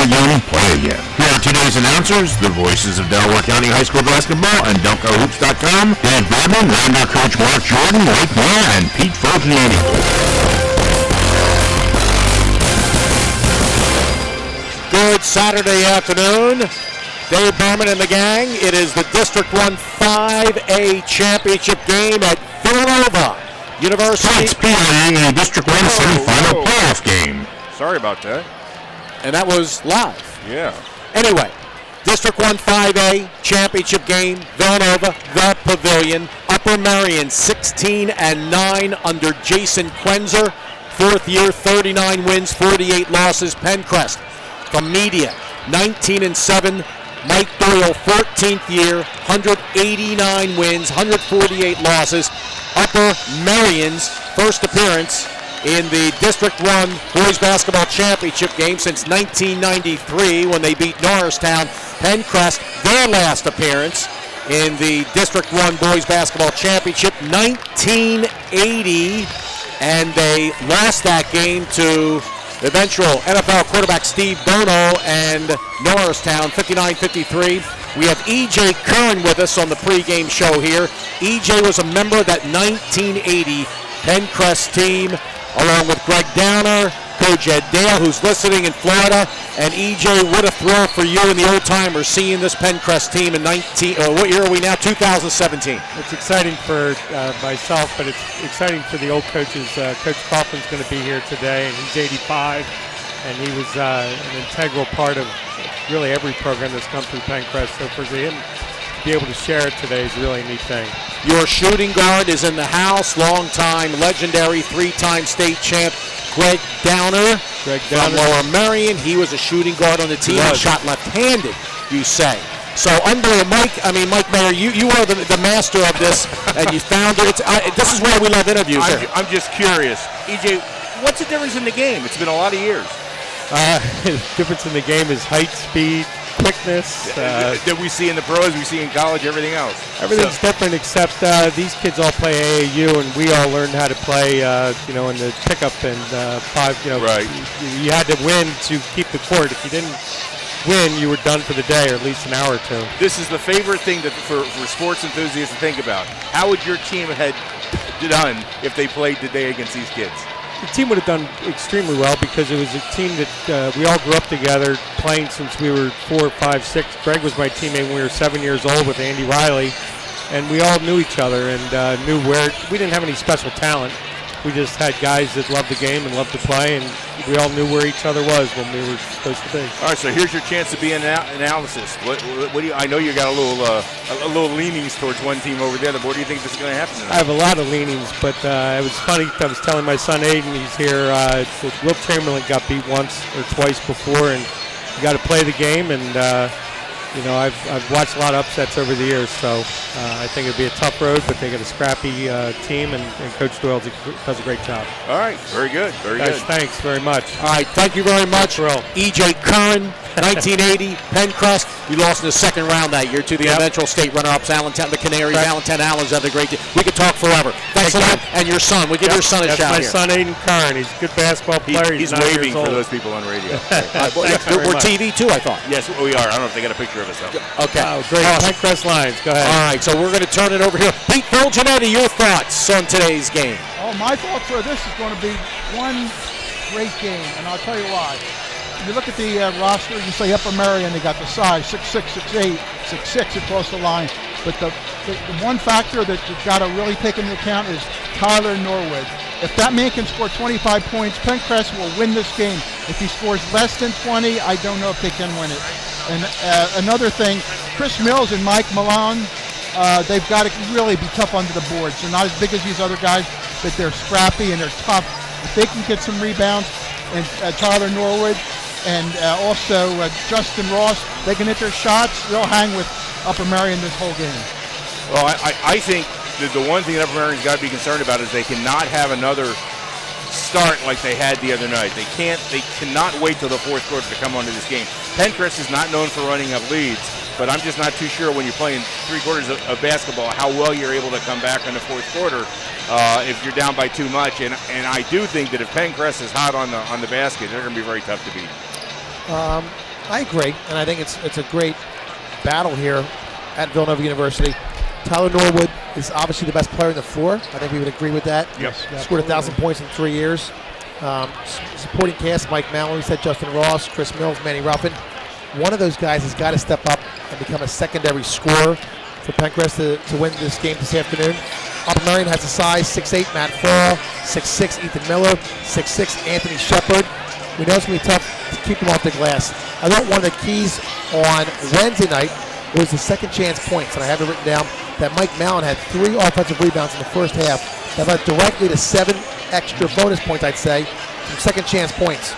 Pregame, play again. Here are today's announcers, the voices of Delaware County High School basketball and DunkerHoops.com, Dave Bradman, Lander coach Mark Jordan, Mike Moore, and Pete Fulginati. Good Saturday afternoon. Dave Berman and the gang. It is the District 1 5A championship game at Villanova University. It's playing a District 1 semifinal playoff game. Sorry about that. And that was live. Yeah. Anyway, District 1 5A championship game, Villanova, the Pavilion. Upper Merion 16-9 under Jason Quenzer. Fourth year, 39 wins, 48 losses. Pencrest from Media, 19-7. Mike Doyle, 14th year, 189 wins, 148 losses. Upper Merion's first appearance in the District 1 Boys Basketball Championship game since 1993 when they beat Norristown. Pencrest, their last appearance in the District 1 Boys Basketball Championship, 1980, and they lost that game to eventual NFL quarterback Steve Bono and Norristown, 59-53. We have E.J. Kern with us on the pregame show here. E.J. was a member of that 1980 Pencrest team, along with Greg Downer, Coach Ed Dale, who's listening in Florida. And E.J., what a thrill for you and the old-timers seeing this Pencrest team in what year are we now? 2017. It's exciting for myself, but it's exciting for the old coaches. Coach Kaufman's going to be here today, and he's 85, and he was an integral part of really every program that's come through Pencrest. So for him to be able to share it today is a really neat thing. Your shooting guard is in the house, long-time, legendary, three-time state champ, Greg Downer from Lower Merion. He was a shooting guard on the team and shot left-handed, you say. So unbelievable. Mike Mayer, you are the master of this, and you found it. This is why we love interviews here. I'm just curious. EJ, what's the difference in the game? It's been a lot of years. The difference in the game is height, speed, quickness. That we see in the pros, we see in college, everything else. Everything's different except these kids all play AAU, and we all learned how to play, in the pickup and five. Right. You had to win to keep the court. If you didn't win, you were done for the day, or at least an hour or two. This is the favorite thing for sports enthusiasts to think about. How would your team have done if they played today against these kids? The team would have done extremely well because it was a team that we all grew up together playing since we were 4, 5, 6. Greg was my teammate when we were 7 years old with Andy Riley, and we all knew each other and knew where. We didn't have any special talent. We just had guys that loved the game and loved to play, and we all knew where each other was when we were supposed to be. All right, so here's your chance to be an analysis. What do you? I know you got a little leanings towards one team over the other. But what do you think this is going to happen tonight? I have a lot of leanings, but it was funny. I was telling my son Aiden, he's here. Will Chamberlain got beat once or twice before, and you got to play the game. And I've watched a lot of upsets over the years, so I think it'll be a tough road, but they got a scrappy team, and Coach Doyle does a great job. All right, very good, very good. Thanks very much. All right, thank you very much, E.J. Curran, 1980, Pencrest. We lost in the second round that year to the eventual state runner-ups, Allentown, the Canaries. Allentown Allens had a great day. We could talk forever. Thanks a lot. And your son. We give your son a shout here. That's my son, Aiden Curran. He's a good basketball player. He's waving for those people on radio. We're TV, too, I thought. Yes, we are. I don't know if they got a picture of us, though. Okay. Oh, great. Pencrest Lions. Go ahead. All right, so we're going to turn it over here. Pete Fulginati, your thoughts on today's game? Oh, my thoughts are this is going to be one great game, and I'll tell you why. If you look at the roster, you say Upper Merion, they got the size, 6'6", 6'8", 6'6" across the line. But the one factor that you've got to really take into account is Tyler Norwood. If that man can score 25 points, Pencrest will win this game. If he scores less than 20, I don't know if they can win it. And another thing, Chris Mills and Mike Malone, they've got to really be tough under the boards. They're not as big as these other guys, but they're scrappy and they're tough. If they can get some rebounds, and Tyler Norwood and also Justin Ross, they can hit their shots, they'll hang with Upper Merion this whole game. Well, I think that the one thing that Upper Merion's got to be concerned about is they cannot have another start like they had the other night. They cannot wait till the fourth quarter to come onto this game. Pencrest is not known for running up leads, but I'm just not too sure when you're playing three quarters of basketball how well you're able to come back in the fourth quarter if you're down by too much. And I do think that if Pencrest is hot on the basket, they're going to be very tough to beat. I agree, and I think it's a great battle here at Villanova University. Tyler Norwood is obviously the best player on the floor. I think we would agree with that. Yes. Scored 1,000 points in 3 years. Supporting cast, Mike Mallory said Justin Ross, Chris Mills, Manny Ruffin. One of those guys has got to step up and become a secondary scorer for Pencrest to win this game this afternoon. Upper Merion has the size, 6'8", Matt Farrell, 6'6", Ethan Miller, 6'6", Anthony Shepard. We know it's going to be tough to keep them off the glass. I thought one of the keys on Wednesday night was the second chance points, and I have it written down that Mike Mallon had 3 offensive rebounds in the first half that led directly to 7 extra bonus points, I'd say, from second chance points.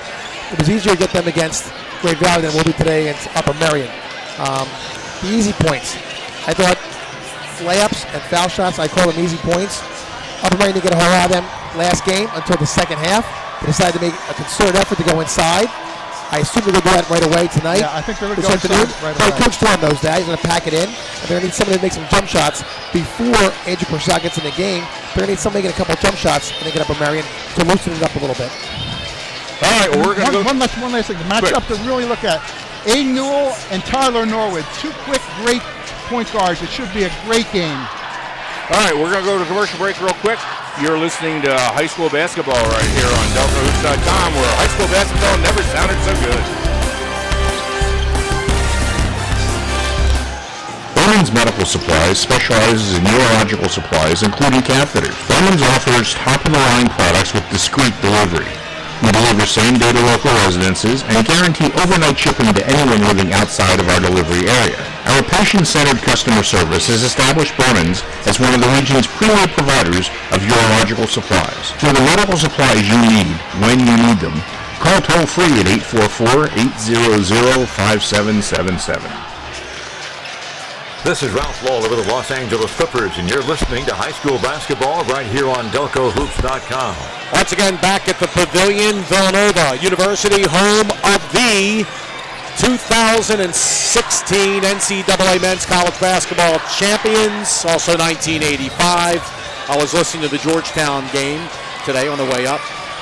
It was easier to get them against Great Valley than it will be today against Upper Merion. The easy points, I thought layups and foul shots, I call them easy points. Upper Merion didn't get a whole lot of them last game until the second half. They decided to make a concerted effort to go inside. I assume they're going to do that right away tonight. Yeah, I think they're going to go inside right away. Coach Storm knows that. He's going to pack it in. And they're going to need somebody to make some jump shots before Andrew Pershaw gets in the game. They're going to need somebody making a couple jump shots and they get Upper Merion to loosen it up a little bit. All right, well, we're going to go. One last thing. The matchup to really look at. Aiden Newell and Tyler Norwood. 2 quick, great point guards. It should be a great game. All right, we're going to go to commercial break real quick. You're listening to high school basketball right here on DeltaHoops.com, where high school basketball never sounded so good. Bowman's Medical Supplies specializes in urological supplies, including catheters. Bowman's offers top-of-the-line products with discreet delivery. We deliver same-day to local residences and guarantee overnight shipping to anyone living outside of our delivery area. Our patient-centered customer service has established Bowman's as one of the region's premier providers of urological supplies. For the medical supplies you need when you need them, call toll-free at 844-800-5777. This is Ralph Lawler with the Los Angeles Clippers, and you're listening to high school basketball right here on DelcoHoops.com. Once again, back at the Pavilion, Villanova University, home of the 2016 NCAA Men's College Basketball Champions, also 1985. I was listening to the Georgetown game today on the way up,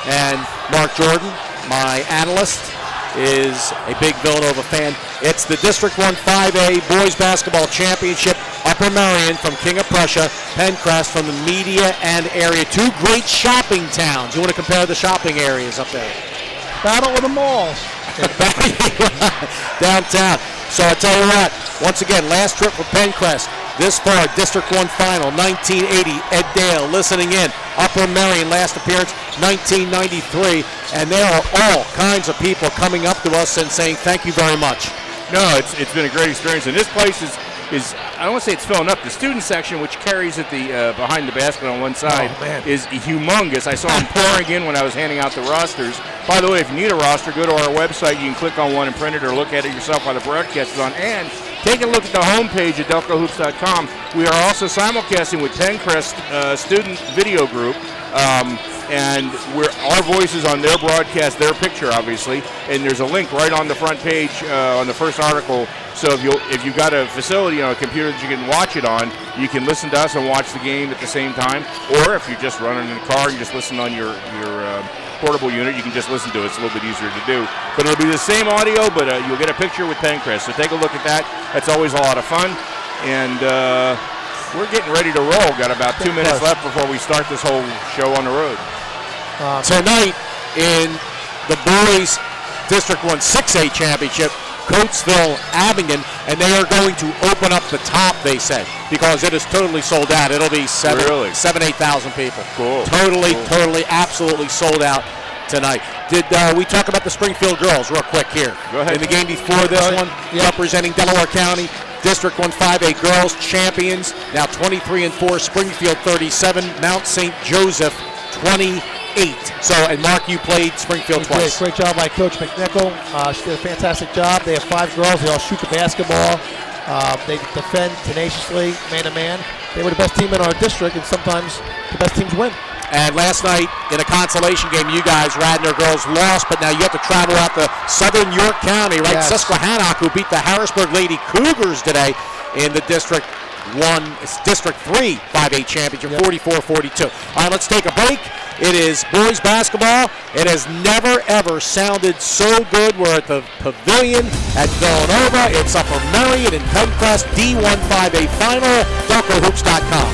and Mark Jordan, my analyst, is a big Villanova fan. It's the District 1 5A Boys Basketball Championship. Upper Merion from King of Prussia, Pencrest from the media and area. 2 great shopping towns. You want to compare the shopping areas up there? Battle of the malls. Downtown. So I tell you what, once again, last trip for Pencrest. This far, District 1 Final, 1980. Ed Dale listening in. Upper Merion, last appearance, 1993. And there are all kinds of people coming up to us and saying thank you very much. No, it's been a great experience, and this place is I don't want to say it's filling up. The student section, which carries at the behind the basket on one side, is humongous. I saw them pouring in when I was handing out the rosters. By the way, if you need a roster, go to our website. You can click on one and print it, or look at it yourself while the broadcast is on. And take a look at the homepage at DelcoHoops.com. We are also simulcasting with Pencrest Student Video Group. And our voices on their broadcast, their picture, obviously, and there's a link right on the front page on the first article. So if you've got a facility on a computer that you can watch it on, you can listen to us and watch the game at the same time. Or if you're just running in the car and just listen on your portable unit, you can just listen to it. It's a little bit easier to do. But it'll be the same audio, but you'll get a picture with Pencrest. So take a look at that. That's always a lot of fun. And we're getting ready to roll. Got about 2 minutes left before we start this whole show on the road. Tonight in the boys District 1 6A championship, Coatesville, Abingdon, and they are going to open up the top, they said, because it is totally sold out. It'll be 8,000 people. Cool. Totally, absolutely sold out tonight. Did we talk about the Springfield girls real quick here? Go ahead. In the game before this one, representing Delaware County, District 1 5A girls champions, now 23-4, Springfield 37, Mount St. Joseph 28. So, and Mark, you played Springfield twice. Great job by Coach McNichol. She did a fantastic job. They have 5 girls. They all shoot the basketball. They defend tenaciously, man-to-man. They were the best team in our district, and sometimes the best teams win. And last night in a consolation game, you guys, Radnor girls, lost, but now you have to travel out to southern York County, right? Yes. Susquehannock, who beat the Harrisburg Lady Cougars today in the district District 3 5A championship, 44-42. All right, let's take a break. It is boys basketball. It has never, ever sounded so good. We're at the Pavilion at Villanova. It's Upper Merion and Pencrest D1 5A final. DelcoHoops.com.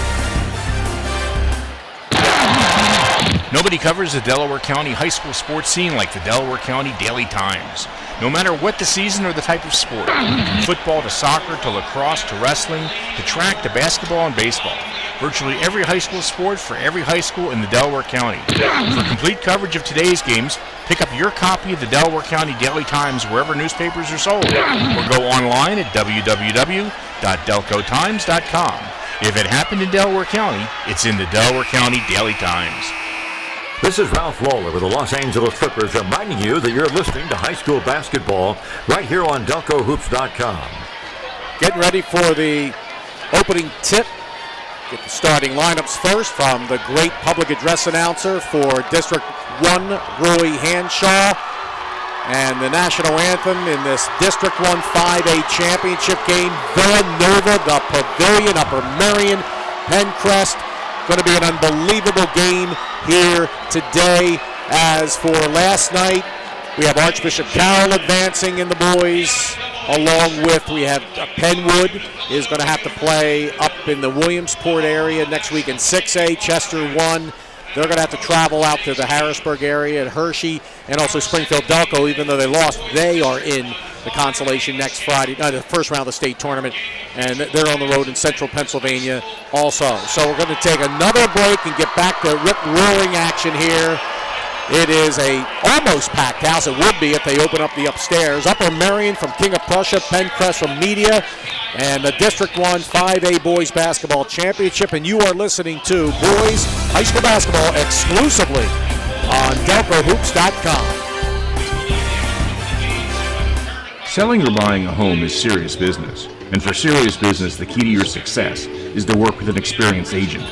Nobody covers the Delaware County high school sports scene like the Delaware County Daily Times. No matter what the season or the type of sport, from football to soccer to lacrosse to wrestling to track to basketball and baseball, virtually every high school sport for every high school in the Delaware County. For complete coverage of today's games, pick up your copy of the Delaware County Daily Times wherever newspapers are sold, or go online at www.delcotimes.com. If it happened in Delaware County, it's in the Delaware County Daily Times. This is Ralph Lawler with the Los Angeles Clippers reminding you that you're listening to high school basketball right here on DelcoHoops.com. Getting ready for the opening tip. Get the starting lineups first from the great public address announcer for District 1, Roy Hanshaw. And the national anthem in this District 1 5A championship game, Villanova, the Pavilion, Upper Merion, Pencrest. Going to be an unbelievable game here today. As for last night, we have Archbishop Carroll advancing in the boys, along with we have Penwood is going to have to play up in the Williamsport area next week in 6A. Chester 1. They're going to have to travel out to the Harrisburg area, and Hershey and also Springfield Delco, even though they lost, they are in the consolation next Friday, the first round of the state tournament, and they're on the road in central Pennsylvania also. So we're going to take another break and get back to rip-roaring action here. It is a almost packed house. It would be if they open up the upstairs. Upper Merion from King of Prussia, Pencrest from Media, and the District 1 5A Boys Basketball Championship. And you are listening to Boys High School Basketball exclusively on DelcoHoops.com. Selling or buying a home is serious business. And for serious business, the key to your success is to work with an experienced agent.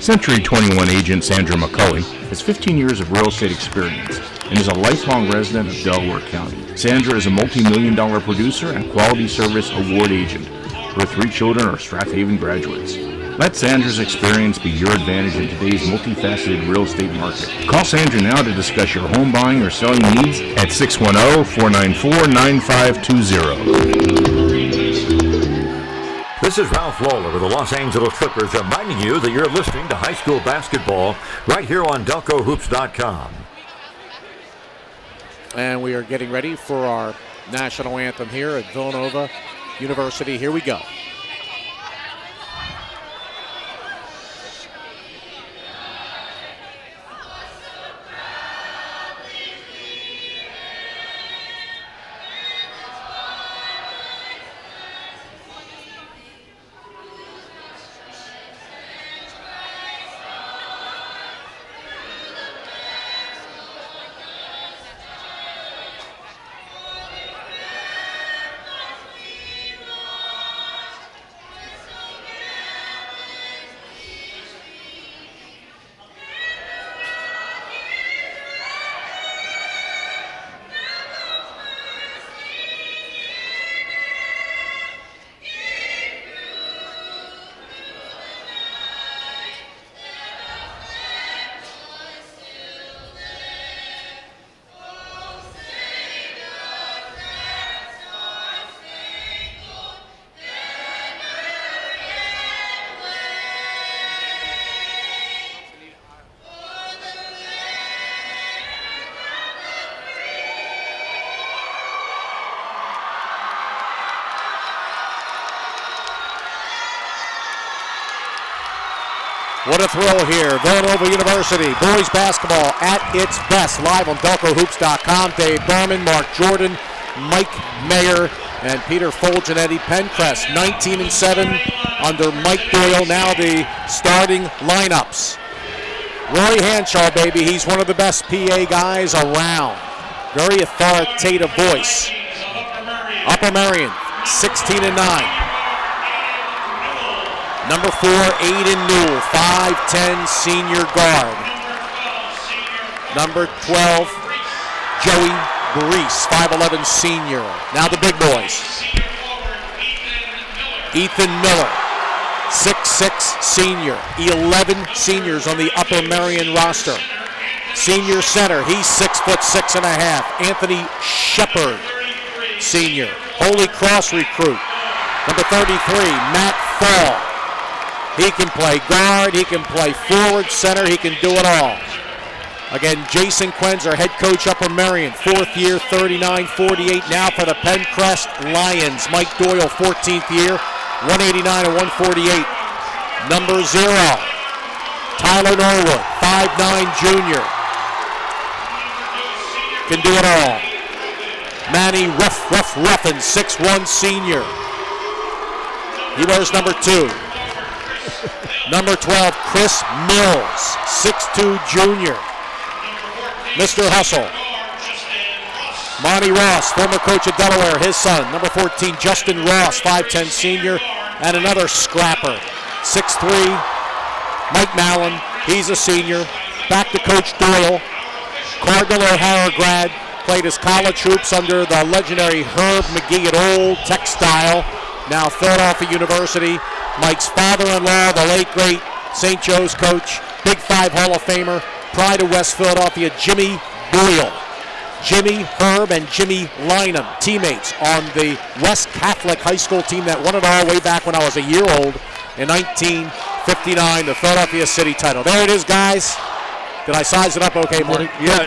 Century 21 agent Sandra McCulley has 15 years of real estate experience and is a lifelong resident of Delaware County. Sandra is a multi-million-dollar producer and quality service award agent. Her 3 children are Strathaven graduates. Let Sandra's experience be your advantage in today's multifaceted real estate market. Call Sandra now to discuss your home buying or selling needs at 610-494-9520. This is Ralph Lawler with the Los Angeles Clippers reminding you that you're listening to high school basketball right here on DelcoHoops.com. And we are getting ready for our national anthem here at Villanova University. Here we go. What a thrill here. Villanova University, boys basketball at its best. Live on DelcoHoops.com. Dave Berman, Mark Jordan, Mike Mayer, and Peter Folgenetti. Pencrest 19-7 under Mike Doyle. Now the starting lineups. Roy Hanshaw, baby. He's one of the best PA guys around. Very authoritative voice. Upper Merion, 16-9. Number 4, Aiden Newell, 5'10", senior guard. Number 12, Joey Brees, 5'11", senior. Now the big boys. Ethan Miller, 6'6" senior. 11 seniors on the Upper Merion roster. Senior center, he's 6'6.5". Anthony Shepard, senior. Holy Cross recruit. Number 33, Matt Fall. He can play guard, he can play forward, center, he can do it all. Again, Jason Quenzer, head coach, Upper Merion, 4th year, 39-48 now for the Pencrest Lions. Mike Doyle, 14th year, 189 and 148. Number 0, Tyler Norwood, 5'9" junior. Can do it all. Manny Ruffin, 6'1" senior. He wears number 2. Number 12, Chris Mills, 6'2" junior. Mr. Hustle. Monty Ross, former coach of Delaware, his son. Number 14, Justin Ross, 5'10" senior. And another scrapper, 6'3", Mike Mallon. He's a senior. Back to Coach Doyle. Cardinal O'Hara grad. Played his college hoops under the legendary Herb McGee at Old Textile. Now Philadelphia University. Mike's father-in-law, the late great St. Joe's coach, Big 5 Hall of Famer, pride of West Philadelphia, Jimmy Boyle. Jimmy, Herb, and Jimmy Lynham, teammates on the West Catholic High School team that won it all way back when I was a year old in 1959, the Philadelphia City title. There it is, guys. Did I size it up okay, Mark? Yeah,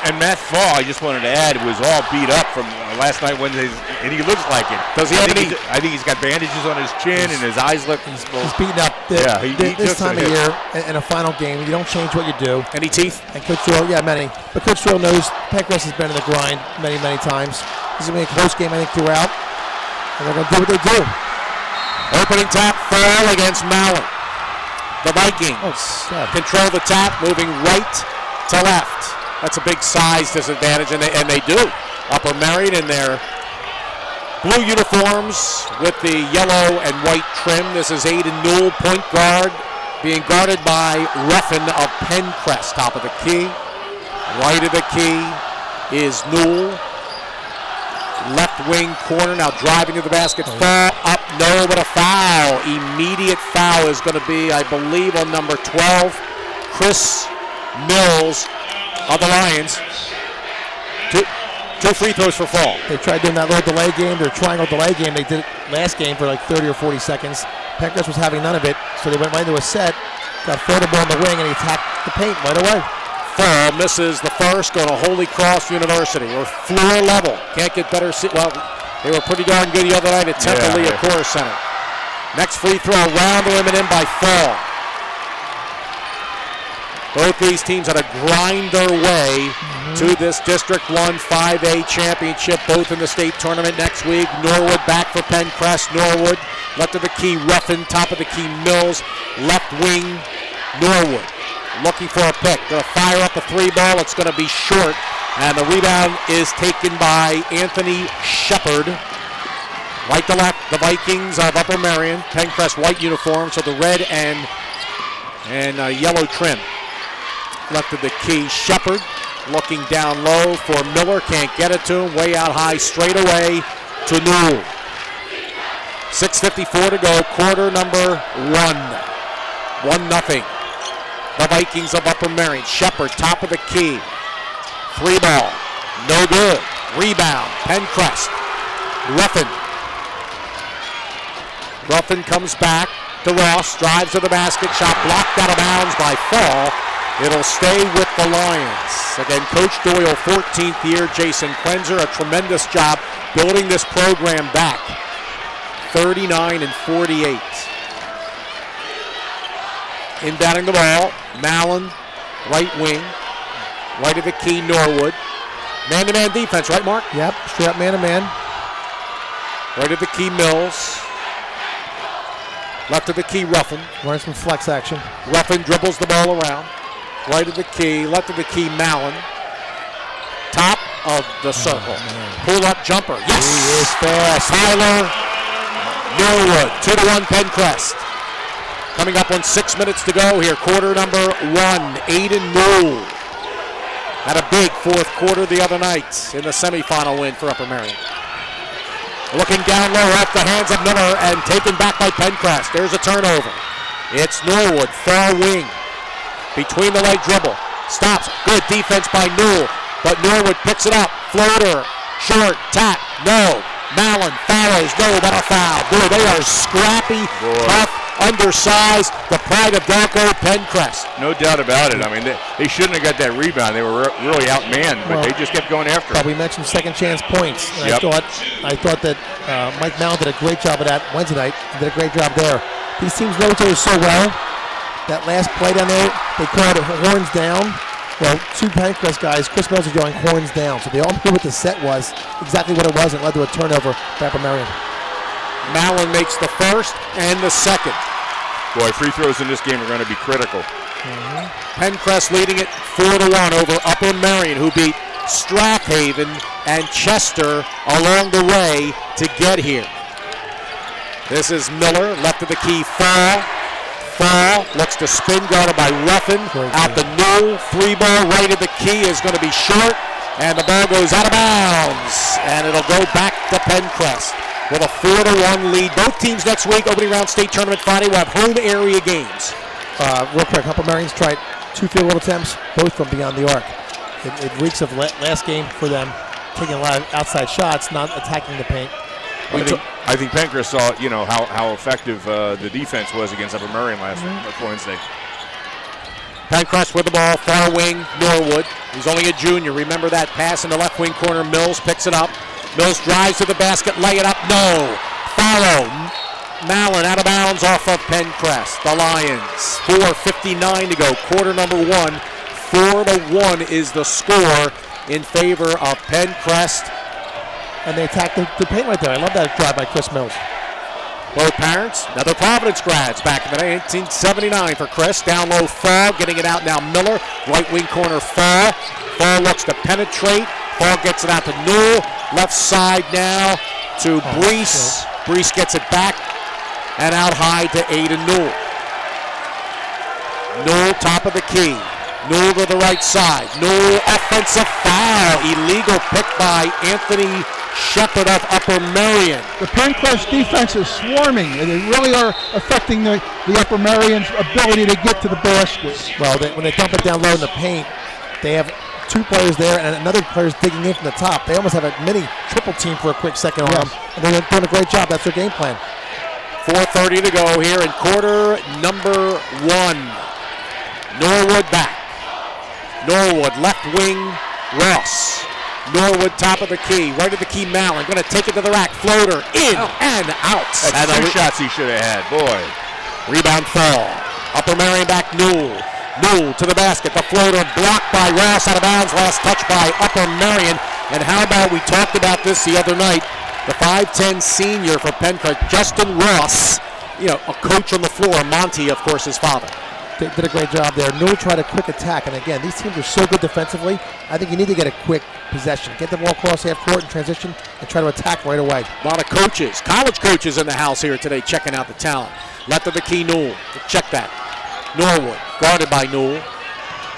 and Matt Fall, I just wanted to add, was all beat up from last night Wednesday, and he looks like it. Does he have any? I think he's got bandages on his chin, and his eyes look. He's beaten up. This time of year, in a final game, you don't change what you do. Any teeth? And Coach Doyle, yeah, many. But Coach Doyle knows Pencrest has been in the grind many, many times. This is going to be a close game, I think, throughout. And they're going to do what they do. Opening tap, Fall against Mallon. The Vikings control the tap, moving right to left. That's a big size disadvantage, and they do. Upper Merion in their blue uniforms with the yellow and white trim. This is Aiden Newell, point guard, being guarded by Ruffin of Pencrest. Top of the key. Right of the key is Newell. Left wing corner, now driving to the basket. Fall up, no, but a foul. Immediate foul is going to be, I believe, on number 12, Chris Mills of the Lions. Two free throws for Fall. They tried doing that little delay game, their triangle delay game. They did it last game for like 30 or 40 seconds. Pencrest was having none of it, so they went right into a set, got the ball in the wing, and he attacked the paint right away. Fall misses the first, going to Holy Cross University. We're floor level. Can't get better. Well, they were pretty darn good the other night at Temple Lee Accor Center. Next free throw, around the rim and in by Fall. Both these teams had to grind their way to this District 1 5A championship, both in the state tournament next week. Norwood back for Pencrest. Norwood, left of the key, Ruffin, top of the key, Mills, left wing, Norwood. Looking for a pick. Going to fire up a 3-ball. It's going to be short. And the rebound is taken by Anthony Shepard. Right to left, the Vikings of Upper Merion. Pencrest white uniform, so the red and yellow trim. Left of the key, Shepard. Looking down low for Miller. Can't get it to him. Way out high, straight away to Newell. 6:54 to go. Quarter number 1. 1-0. The Vikings of Upper Merion. Shepard, top of the key. 3-ball. No good. Rebound. Pencrest. Ruffin. Ruffin comes back to Ross. Drives to the basket. Shot blocked out of bounds by Fall. It'll stay with the Lions. Again, Coach Doyle, 14th year. Jason Quenzer, a tremendous job building this program back. 39-48. Inbounding the ball, Mallon, right wing, right of the key, Norwood. Man-to-man defense, right, Mark? Yep, straight up man-to-man. Right of the key, Mills. Left of the key, Ruffin. Running some flex action. Ruffin dribbles the ball around. Right of the key, left of the key, Mallon. Top of the circle. Pull-up jumper. Yes! He is fast. Tyler Norwood, 2-1 Pencrest. Coming up on 6 minutes to go here. Quarter number 1, Aiden Newell. Had a big fourth quarter the other night in the semifinal win for Upper Merion. Looking down low off the hands of Miller and taken back by Pencrest. There's a turnover. It's Norwood, far wing. Between the leg dribble. Stops. Good defense by Newell. But Norwood picks it up. Floater. Short. Tap. No. Mallon follows. No, but a foul. Boy, they are scrappy, tough, undersized. The pride of Delco, Pencrest. No doubt about it. I mean, they shouldn't have got that rebound. They were really outmanned, but they just kept going after it. We mentioned second chance points. And Yep. I thought that Mike Mallon did a great job of that Wednesday night. He did a great job there. These teams know each other so well. That last play down there, they called it horns down. Well, two Pencrest guys, Chris Mills is yelling horns down. So they all knew what the set was, exactly what it was, and it led to a turnover for Upper Merion. Mallon makes the first and the second. Boy, free throws in this game are going to be critical. Pencrest leading it 4-1 over Upper Merion, who beat Strathaven and Chester along the way to get here. This is Miller, left of the key, Fall. Fall looks to spin, guarded by Ruffin. Out the Newell, 3-ball right of the key is going to be short, and the ball goes out of bounds, and it'll go back to Pencrest with a 4-1 lead. Both teams next week, opening round state tournament Friday, will have home area games. Real quick, Upper Marion's tried 2 field goal attempts, both from beyond the arc. It reeks of last game for them, taking a lot of outside shots, not attacking the paint. I think Pencrest saw, how effective the defense was against Upper Merion last Wednesday. Pencrest with the ball, far wing, Norwood. He's only a junior. Remember that pass in the left wing corner. Mills picks it up. Mills drives to the basket, lay it up. No. Follow. Mallon out of bounds off of Pencrest. The Lions. 4:59 to go. Quarter number 1. 4-1 is the score in favor of Pencrest. And they attacked the paint right there. I love that drive by Chris Mills. Both parents, another Providence grads back in the day, 1879 for Chris. Down low, Fall, getting it out now, Miller. Right wing corner, Fall. Fall looks to penetrate. Fall gets it out to Newell. Left side now to Brees. Brees gets it back and out high to Aiden Newell. Newell, top of the key. Newell to the right side. Newell, offensive foul. Illegal pick by Anthony Shepard of Upper Merion. The Pencrest defense is swarming, and they really are affecting the Upper Merion's ability to get to the basket. Well, when they dump it down low in the paint, they have 2 players there and another player's digging in from the top. They almost have a mini triple team for a quick second arm, and they're doing a great job. That's their game plan. 4:30 to go here in quarter number 1. Norwood back. Norwood, left wing, Ross. Norwood, top of the key, right of the key, Mallon. Going to take it to the rack, floater, in and out. That's 2 shots he should have had, boy. Rebound Fall. Upper Merion back, Newell. Newell to the basket, the floater blocked by Ross, out of bounds, last touch by Upper Merion. And how about, we talked about this the other night, the 5'10 senior for Pencrest, Justin Ross, a coach on the floor, Monty, of course, his father. They did a great job there. Newell tried a quick attack, and again, these teams are so good defensively. I think you need to get a quick possession. Get the ball across half court in transition and try to attack right away. A lot of coaches, college coaches in the house here today checking out the talent. Left of the key, Newell. Check that. Norwood, guarded by Newell.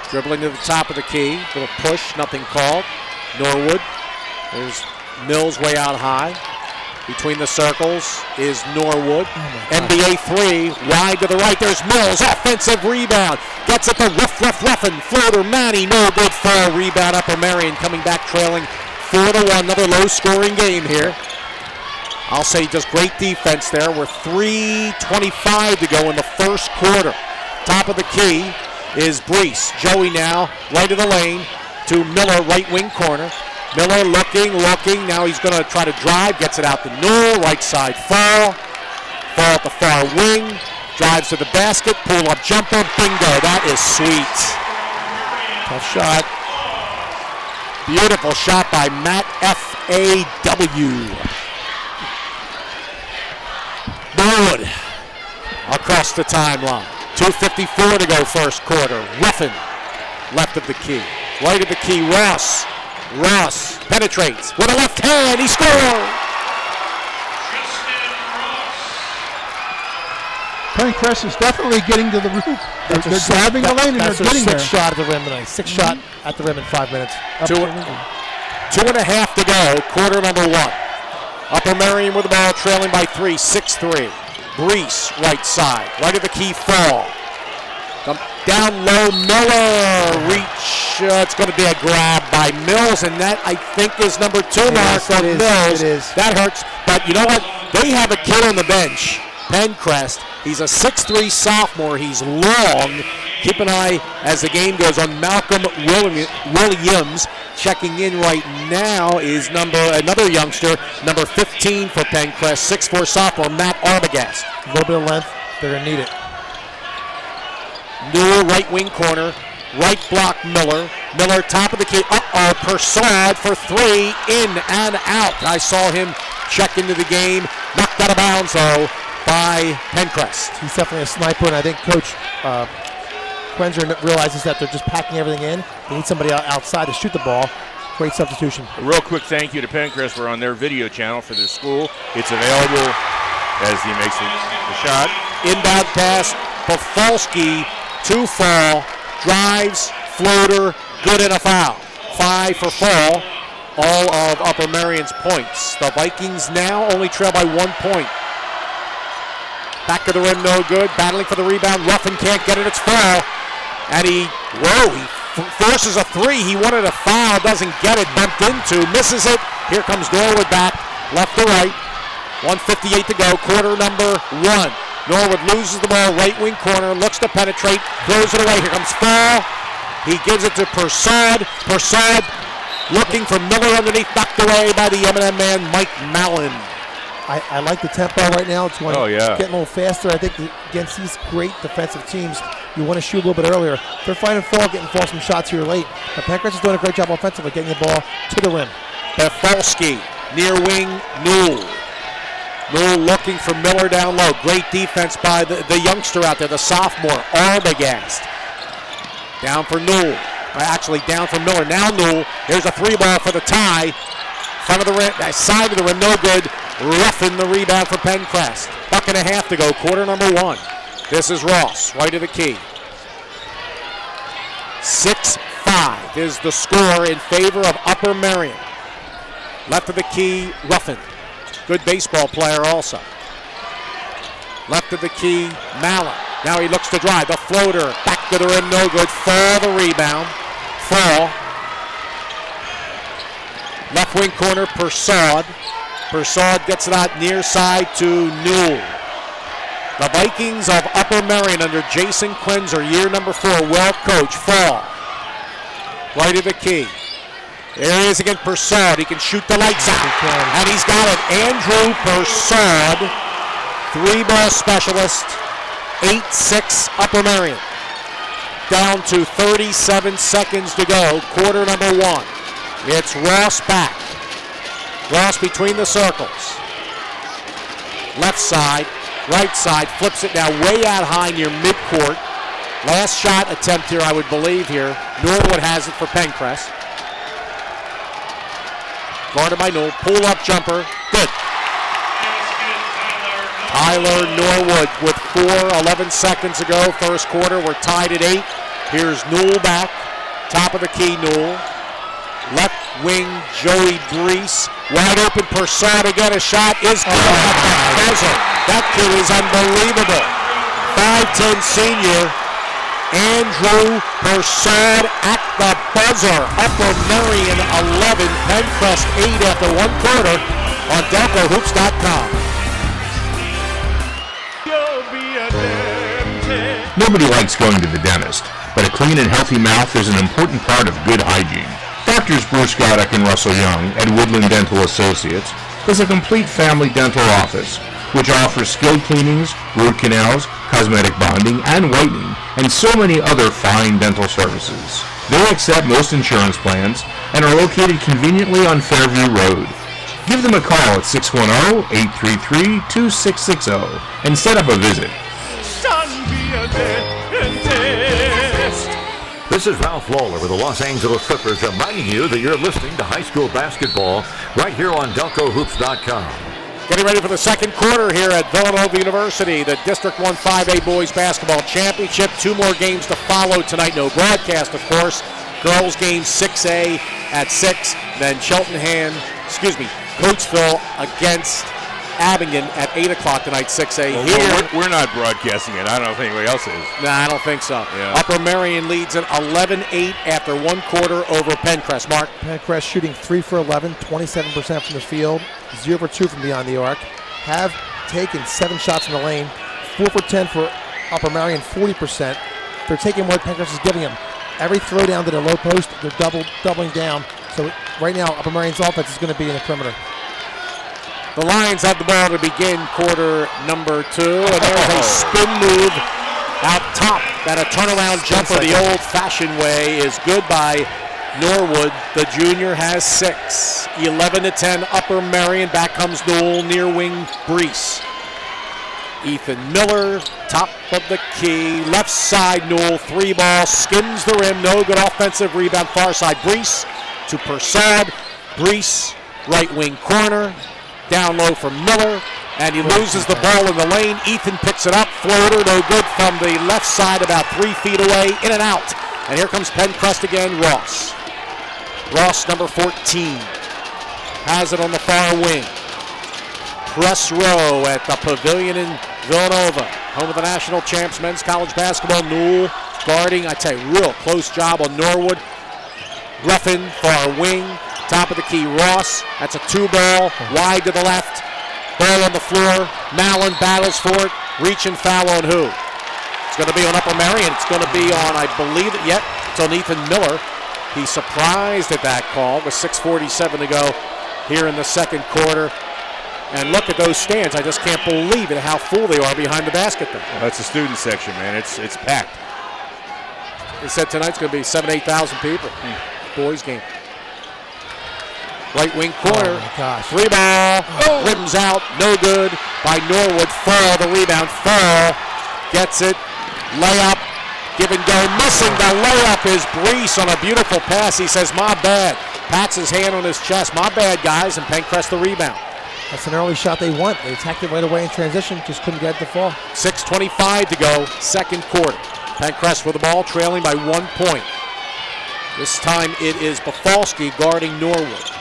Dribbling to the top of the key. Little push, nothing called. Norwood. There's Mills way out high. Between the circles is Norwood. NBA 3, wide to the right. There's Mills, offensive rebound. Gets it to Ruffin. Floater, Manny, no good for rebound. Upper Merion coming back trailing 4-1. Another low-scoring game here. I'll say just great defense there. We're 3:25 to go in the first quarter. Top of the key is Brees. Joey now, right of the lane to Miller, right wing corner. Miller looking. Now he's going to try to drive. Gets it out to Newell. Right side Fall. Fall at the far wing. Drives to the basket. Pull-up jumper. Bingo. That is sweet. Tough shot. Beautiful shot by Matt F.A.W. Norwood across the timeline. 2:54 to go first quarter. Ruffin left of the key. Right of the key, Ross penetrates with a left hand. He scores! Pencrest is definitely getting to the hoop. They're driving the lane and they're getting there. 6 shot at the rim tonight. 6 shot at the rim in 5 minutes. 2.5 to go, quarter number 1. Upper Merion with the ball, trailing by 3, 6-3. Brees, right side. Right of the key, Fall. Down low, Miller. Reach. It's going to be a grab by Mills, and that, I think, is number 2 mark on Mills. It is. That hurts. But you know what? They have a kid on the bench, Pencrest. He's a 6'3 sophomore. He's long. Keep an eye as the game goes on Malcolm Williams. Checking in right now is another youngster, number 15 for Pencrest, 6'4 sophomore, Matt Arbogast. A little bit of length. They're going to need it. Newell, right wing corner. Right block, Miller. Miller, top of the key. Persaud for 3. In and out. I saw him check into the game. Knocked out of bounds, though, by Pencrest. He's definitely a sniper, and I think Coach Quenzer realizes that they're just packing everything in. They need somebody outside to shoot the ball. Great substitution. A real quick thank you to Pencrest. We're on their video channel for their school. It's available as he makes the shot. Inbound pass. Pofalski to Fall. Drives. Floater. Good and a foul. 5 for Fall. All of Upper Merion's points. The Vikings now only trail by 1 point. Back of the rim, no good. Battling for the rebound. Ruffin can't get it. It's Fall. And he forces a 3. He wanted a foul. Doesn't get it. Bumped into. Misses it. Here comes Norwood back. Left to right. 1:58 to go. Quarter number 1. Norwood loses the ball. Right wing corner. Looks to penetrate. Throws it away. Here comes Fall. He gives it to Persaud. Persaud looking for Miller underneath. Knocked away by the M&M man, Mike Mallon. I like the tempo right now. It's getting a little faster. I think against these great defensive teams, you want to shoot a little bit earlier. They're finding Fall, getting some shots here late. But Pencrest is doing a great job offensively, getting the ball to the rim. Pofalski, near wing, Newell. Newell looking for Miller down low. Great defense by the youngster out there, the sophomore, Arbogast. Down for Newell. Actually, down for Miller. Now Newell. Here's a 3-ball for the tie. Front of the rim, side of the rim, no good. Ruffin the rebound for Pencrest. Buck and a half to go, quarter number 1. This is Ross, right of the key. 6-5 is the score in favor of Upper Merion. Left of the key, Ruffin. Good baseball player also. Left of the key, Mallon. Now he looks to drive, the floater, back to the rim, no good. Fall the rebound. Fall. Left wing corner, Persaud. Persaud gets it out near side to Newell. The Vikings of Upper Merion under Jason Quenzer, year number 4, well coached. Fall. Right of the key. There he is against Persaud. He can shoot the lights out. And he's got it. Andrew Persaud, 3-ball specialist, 8-6 Upper Merion. Down to 37 seconds to go, quarter number 1. It's Ross back. Ross between the circles. Left side, right side, flips it now way out high near midcourt. Last shot attempt here, I would believe here. Norwood has it for Pencrest. Guarded by Newell, pull-up jumper, good. Tyler Norwood with 4:11 seconds to go, first quarter. We're tied at 8. Here's Newell back, top of the key, Newell. Left wing, Joey Brees. Wide open, Persaud again. A shot is good at the buzzer. That kid is unbelievable. 5'10 senior, Andrew Persaud at the buzzer. Upper Merion 11, Pencrest 8 after 1 quarter on DelcoHoops.com. Nobody likes going to the dentist, but a clean and healthy mouth is an important part of good hygiene. Doctors Bruce Goddick and Russell Young at Woodland Dental Associates is a complete family dental office, which offers skilled cleanings, root canals, cosmetic bonding, and whitening, and so many other fine dental services. They accept most insurance plans and are located conveniently on Fairview Road. Give them a call at 610-833-2660 and set up a visit. This is Ralph Lawler with the Los Angeles Clippers reminding you that you're listening to high school basketball right here on DelcoHoops.com. Getting ready for the second quarter here at Villanova University, the District 1 5A Boys Basketball Championship. 2 more games to follow tonight. No broadcast, of course. Girls game 6A at 6. Then Coatesville against Abingdon at 8 o'clock tonight, 6A. Well, we're not broadcasting it. I don't know if anybody else is. Nah, I don't think so. Yeah. Upper Merion leads at 11-8 after one quarter over Pencrest. Mark? Pencrest shooting 3 for 11, 27% from the field, 0 for 2 from beyond the arc. Have taken 7 shots in the lane, 4 for 10 for Upper Merion, 40%. They're taking what Pencrest is giving them. Every throw down to the low post, they're doubling down. So right now, Upper Merion's offense is going to be in the perimeter. The Lions have the ball to begin quarter number 2, and there's a spin move out top. That a turnaround jumper the old-fashioned way is good by Norwood. The junior has 6. 11-10 Upper Merion. Back comes Newell, near wing Brees. Ethan Miller, top of the key, left side Newell, 3-ball, skims the rim, no good offensive rebound, far side Brees to Persaud. Brees, right wing corner. Down low for Miller, and he loses the ball in the lane. Ethan picks it up, floater, no good from the left side, about 3 feet away, in and out. And here comes Pencrest again, Ross. Ross, number 14, has it on the far wing. Press row at the Pavilion in Villanova, home of the national champs, men's college basketball. Newell guarding, I tell you, real close job on Norwood. Ruffin, far wing. Top of the key, Ross. That's a 2-ball, wide to the left. Ball on the floor. Mallon battles for it. Reach and foul on who? It's going to be on Upper Merion. It's going to be on, I believe it yet. It's on Ethan Miller. He's surprised at that call with 6:47 to go here in the second quarter. And look at those stands. I just can't believe it, how full they are behind the basket there. Well, that's the student section, man. It's packed. They said tonight's going to be 7,000-8,000 people. Boys game. Right wing corner, 3-ball, rims out, no good by Norwood. Fall, the rebound, Fall gets it, layup, give and go, missing the layup is Brees on a beautiful pass. He says, my bad, pats his hand on his chest, my bad guys, and Pencrest the rebound. That's an early shot they want. They attacked it right away in transition, just couldn't get it to fall. 6:25 to go, second quarter. Pencrest with the ball, trailing by 1 point. This time it is Bafalski guarding Norwood.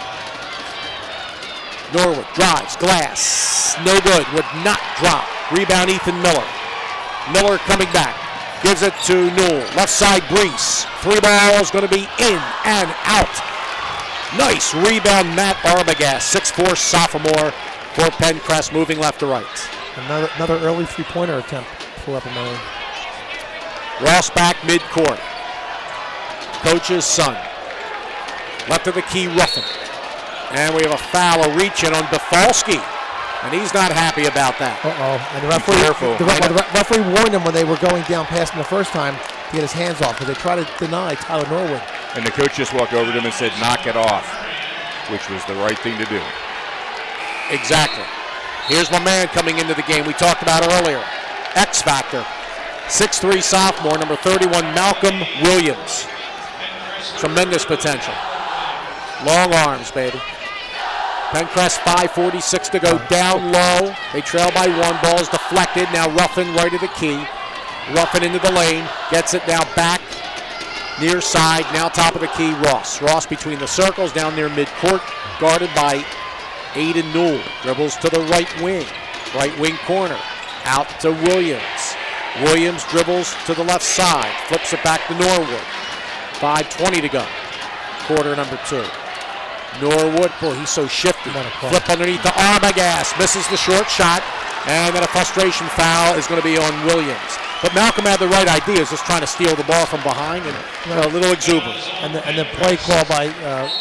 Norwood drives, glass, no good, would not drop. Rebound Ethan Miller. Miller coming back, gives it to Newell. Left side Brees. 3-ball is going to be in and out. Nice rebound, Matt Arbogast, 6'4" sophomore for Pencrest, moving left to right. Another early 3-pointer attempt for Upper Merion. Ross back midcourt. Coach's son. Left of the key, Ruffin. And we have a foul, a reach-in on Bafalski. And he's not happy about that. And the referee warned him when they were going down past him the first time to get his hands off, because they tried to deny Tyler Norwood. And the coach just walked over to him and said, knock it off, which was the right thing to do. Exactly. Here's my man coming into the game we talked about earlier. X Factor. 6'3" sophomore, number 31, Malcolm Williams. Tremendous potential. Long arms, baby. Pencrest, 5:46 to go, down low. They trail by 1. Ball's deflected. Now Ruffin right of the key. Ruffin into the lane. Gets it now back. Near side. Now top of the key, Ross. Ross between the circles, down near midcourt. Guarded by Aiden Newell. Dribbles to the right wing. Right wing corner. Out to Williams. Williams dribbles to the left side. Flips it back to Norwood. 5:20 to go. Quarter number 2. Norwood, boy, he's so shifty. Flip underneath the Arbogast, misses the short shot, and then a frustration foul is going to be on Williams. But Malcolm had the right idea, is just trying to steal the ball from behind, and a little exuberance. And the play call by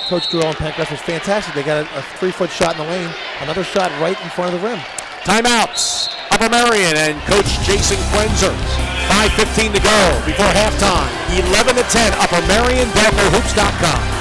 Coach Durrell and Pencrest was fantastic. They got a 3-foot shot in the lane, another shot right in front of the rim. Timeouts, Upper Merion and Coach Jason Quenzer. 5:15 to go before halftime. 11-10, Upper Merion, DelcoHoops.com.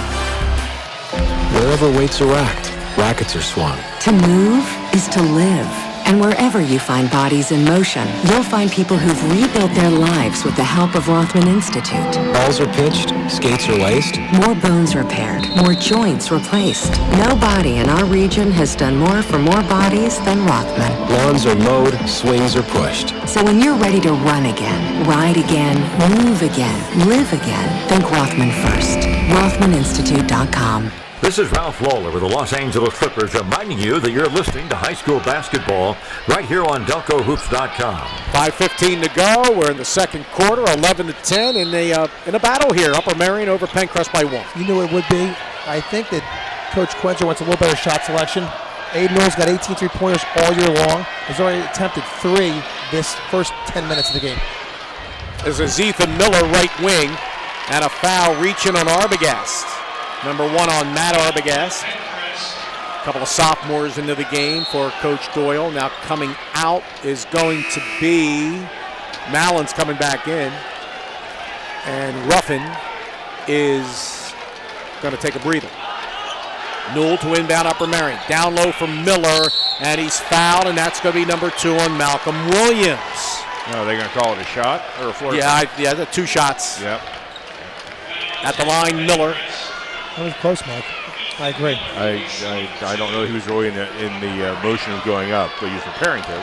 Wherever weights are racked, rackets are swung. To move is to live. And wherever you find bodies in motion, you'll find people who've rebuilt their lives with the help of Rothman Institute. Balls are pitched, skates are laced. More bones repaired, more joints replaced. Nobody in our region has done more for more bodies than Rothman. Lawns are mowed, swings are pushed. So when you're ready to run again, ride again, move again, live again, think Rothman first. RothmanInstitute.com. This is Ralph Lawler with the Los Angeles Clippers reminding you that you're listening to high school basketball right here on DelcoHoops.com. 5:15 to go. We're in the second quarter, 11-10 in a battle here. Upper Merion over Pencrest by 1. You know what it would be? I think that Coach Quenzer wants a little better shot selection. Aiden Nor's got 18 three-pointers all year long. He's already attempted 3 this first 10 minutes of the game. This is Ethan Miller, right wing, and a foul reaching on Arbogast. Number 1 on Matt Arbogast. A couple of sophomores into the game for Coach Doyle. Now coming out is going to be Mallon's coming back in. And Ruffin is going to take a breather. Newell to inbound Upper Merion. Down low from Miller, and he's fouled, and that's going to be number 2 on Malcolm Williams. No, they're going to call it a shot or a floor? Yeah, the 2 shots. Yep. At the line, Miller. That was close, Mike. I agree. I don't know he was really in the motion of going up, but he was preparing to.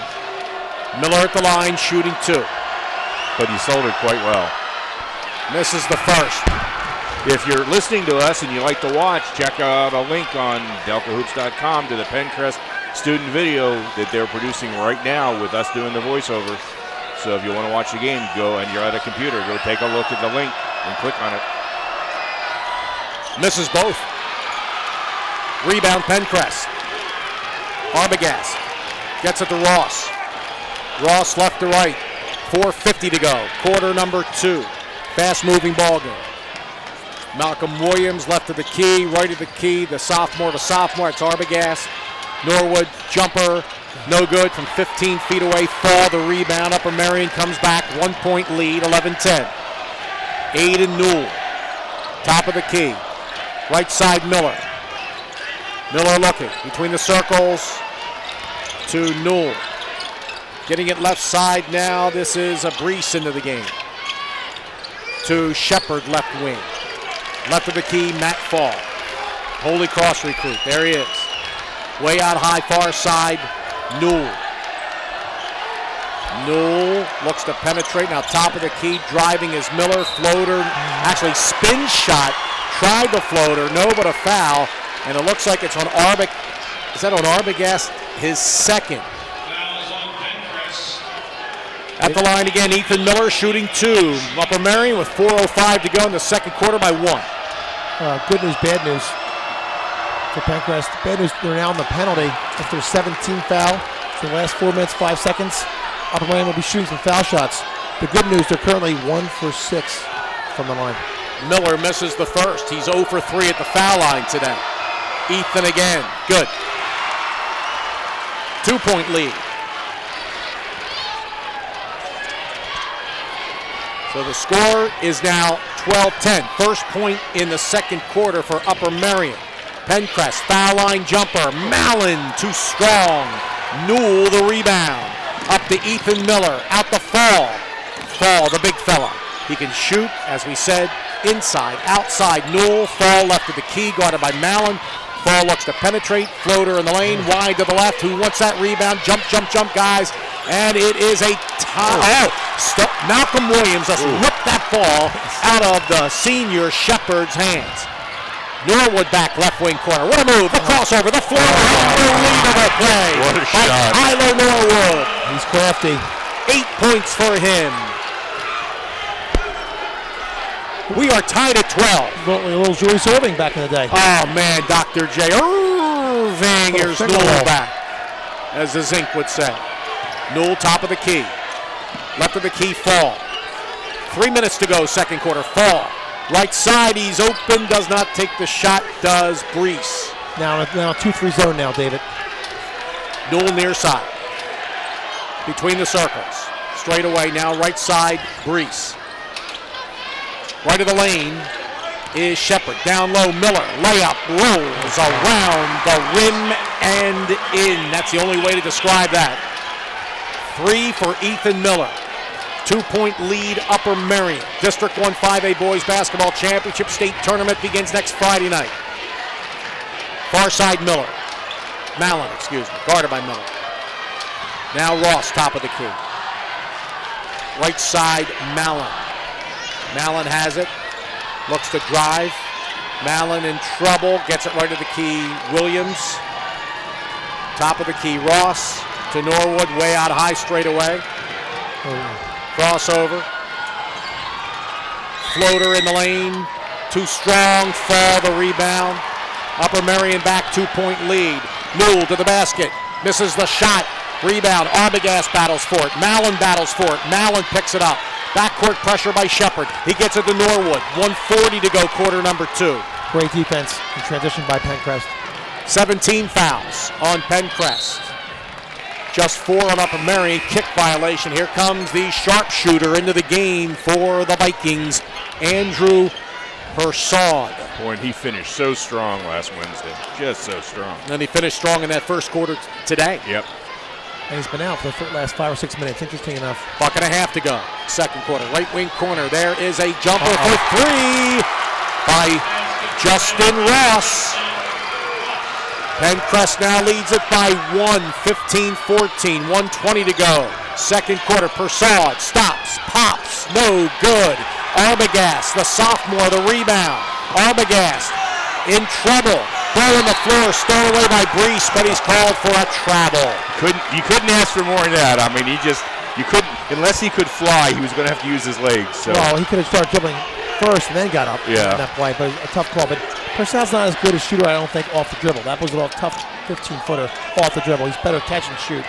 Miller at the line, shooting 2. But he sold it quite well. Misses the first. If you're listening to us and you like to watch, check out a link on DelcoHoops.com to the Pencrest student video that they're producing right now with us doing the voiceover. So if you want to watch the game, go and you're at a computer, go take a look at the link and click on it. Misses both. Rebound Pencrest. Arbogast gets it to Ross. Ross left to right. 4:50 to go. Quarter number 2. Fast-moving ball game. Malcolm Williams left of the key, right of the key. The sophomore to sophomore. It's Arbogast. Norwood jumper. No good from 15 feet away. Fall the rebound. Upper Merion comes back. 1-point lead. 11-10. Aiden Newell. Top of the key. Right side, Miller. Miller looking between the circles to Newell. Getting it left side now. This is a Brees into the game. To Shepard, left wing. Left of the key, Matt Fall. Holy Cross recruit. There he is. Way out high, far side, Newell. Newell looks to penetrate. Now top of the key, driving is Miller. Floater, actually spin shot. Tried the floater, no, but a foul. And it looks like it's on Is that on Arbogast? His second. At the line again, Ethan Miller shooting 2. Upper Merion with 4:05 to go in the second quarter by 1. Good news, bad news for Pencrest. Bad news, they're now in the penalty after 17 foul. So the last 4 minutes, 5 seconds. Upper Merion will be shooting some foul shots. The good news, they're currently 1 for 6 from the line. Miller misses the first. He's 0 for 3 at the foul line today. Ethan again. Good. 2-point lead. So the score is now 12-10. First point in the second quarter for Upper Merion. Pencrest, foul line jumper. Mallon, too strong. Newell, the rebound. Up to Ethan Miller. Out the Fall. Fall, the big fella. He can shoot, as we said, inside, outside. Newell, Fall left of the key, guarded by Mallon. Fall looks to penetrate. Floater in the lane, wide to the left. Who wants that rebound? Jump, jump, jump, guys. And it is a tie. Malcolm Williams just ripped that ball out of the senior Shepard's hands. Norwood back left wing corner. What a move. The crossover, the floor. Unbelievable play. What a shot. Tyler Norwood. He's crafty. 8 points for him. We are tied at 12. A little Julius Irving back in the day. Oh, man, Dr. J. Irving. Here's Newell back, as the Zinc would say. Newell, top of the key. Left of the key, Fall. 3 minutes to go, second quarter. Fall. Right side, he's open, does not take the shot, does Brees. Now 2-3 zone now, David. Newell near side. Between the circles. Straight away now, right side, Brees. Right of the lane is Shepard. Down low, Miller. Layup rolls around the rim and in. That's the only way to describe that. 3 for Ethan Miller. 2-point lead, Upper Merion. District 1 5A Boys Basketball Championship State Tournament begins next Friday night. Far side, Miller. Mallon, guarded by Miller. Now Ross, top of the key. Right side, Mallon. Mallon has it. Looks to drive. Mallon in trouble, gets it right to the key. Williams, top of the key. Ross to Norwood, way out high straight away. Crossover. Floater in the lane, too strong, fall the rebound. Upper Merion back 2-point lead. Newell to the basket, misses the shot. Rebound, Arbogast battles for it. Mallon battles for it. Mallon picks it up. Backcourt pressure by Shepard. He gets it to Norwood. 1:40 to go, quarter number 2. Great defense in transition by Pencrest. 17 fouls on Pencrest. Just 4 on Upper Merion. Kick violation. Here comes the sharpshooter into the game for the Vikings, Andrew Persaud. Boy, and he finished so strong last Wednesday. Just so strong. And then he finished strong in that first quarter today. Yep. And he's been out for the last 5 or 6 minutes. Interesting enough. Buck and a half to go. Second quarter. Right wing corner. There is a jumper for 3 by Justin Ross. Pencrest now leads it by 1, 15-14, 1:20 to go. Second quarter, Persaud stops, pops, no good. Arbogast, the sophomore, the rebound. Arbogast in trouble. Ball on the floor, stolen away by Brees, but he's called for a travel. You couldn't ask for more than that. I mean, you couldn't, unless he could fly, he was going to have to use his legs. So. Well, he could have started dribbling first and then got up in that play, but a tough call. But Persaud's not as good a shooter, I don't think, off the dribble. That was a tough 15-footer off the dribble. He's better catch and shoot.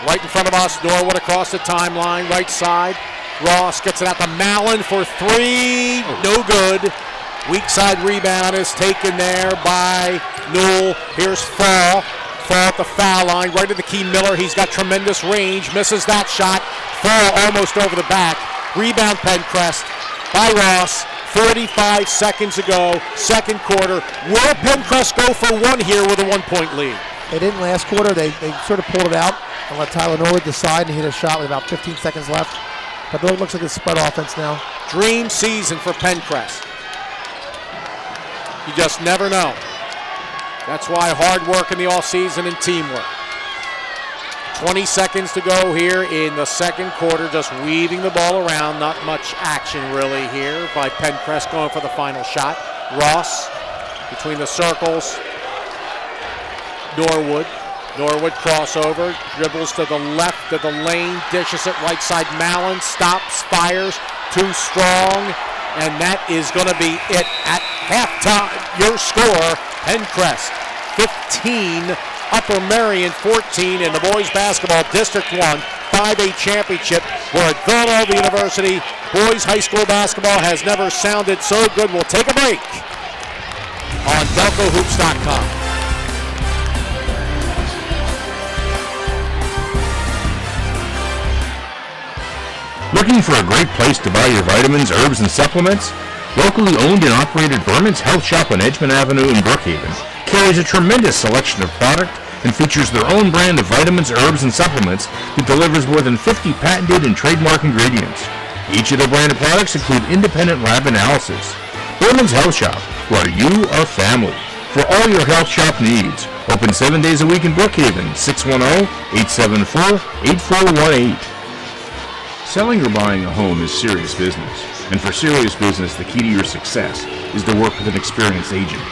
Right in front of us, Norwood across the timeline, right side. Ross gets it out to Mallon for 3, no good. Weak side rebound is taken there by Newell. Here's Fall. Fall at the foul line, right to the key. Miller, he's got tremendous range, misses that shot. Fall almost over the back. Rebound Pencrest by Ross. 45 seconds ago, second quarter. Will Pencrest go for 1 here with a 1-point lead? They didn't last quarter. They sort of pulled it out and let Tyler Norwood decide and hit a shot with about 15 seconds left. But it looks like a spread offense now. Dream season for Pencrest. You just never know. That's why hard work in the offseason and teamwork. 20 seconds to go here in the second quarter, just weaving the ball around. Not much action really here by Pencrest going for the final shot. Ross between the circles. Norwood crossover, dribbles to the left of the lane, dishes it right side. Mallon stops, fires, too strong. And that is going to be it at halftime. Your score, Pencrest 15, Upper Merion 14 in the boys basketball District 1 5A championship. We're at Villanova University. Boys high school basketball has never sounded so good. We'll take a break on DelcoHoops.com. Looking for a great place to buy your vitamins, herbs, and supplements? Locally owned and operated Berman's Health Shop on Edgemont Avenue in Brookhaven carries a tremendous selection of product and features their own brand of vitamins, herbs, and supplements that delivers more than 50 patented and trademark ingredients. Each of their branded products include independent lab analysis. Berman's Health Shop, where you are family. For all your health shop needs, open 7 days a week in Brookhaven, 610-874-8418. Selling or buying a home is serious business, and for serious business, the key to your success is to work with an experienced agent.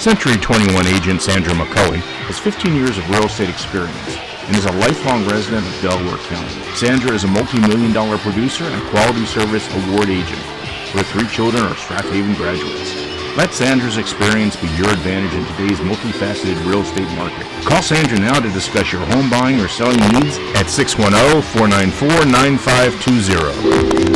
Century 21 agent Sandra McCully has 15 years of real estate experience and is a lifelong resident of Delaware County. Sandra is a multi-million-dollar producer and quality service award agent. Her 3 children are Strathaven graduates. Let Sandra's experience be your advantage in today's multifaceted real estate market. Call Sandra now to discuss your home buying or selling needs at 610-494-9520.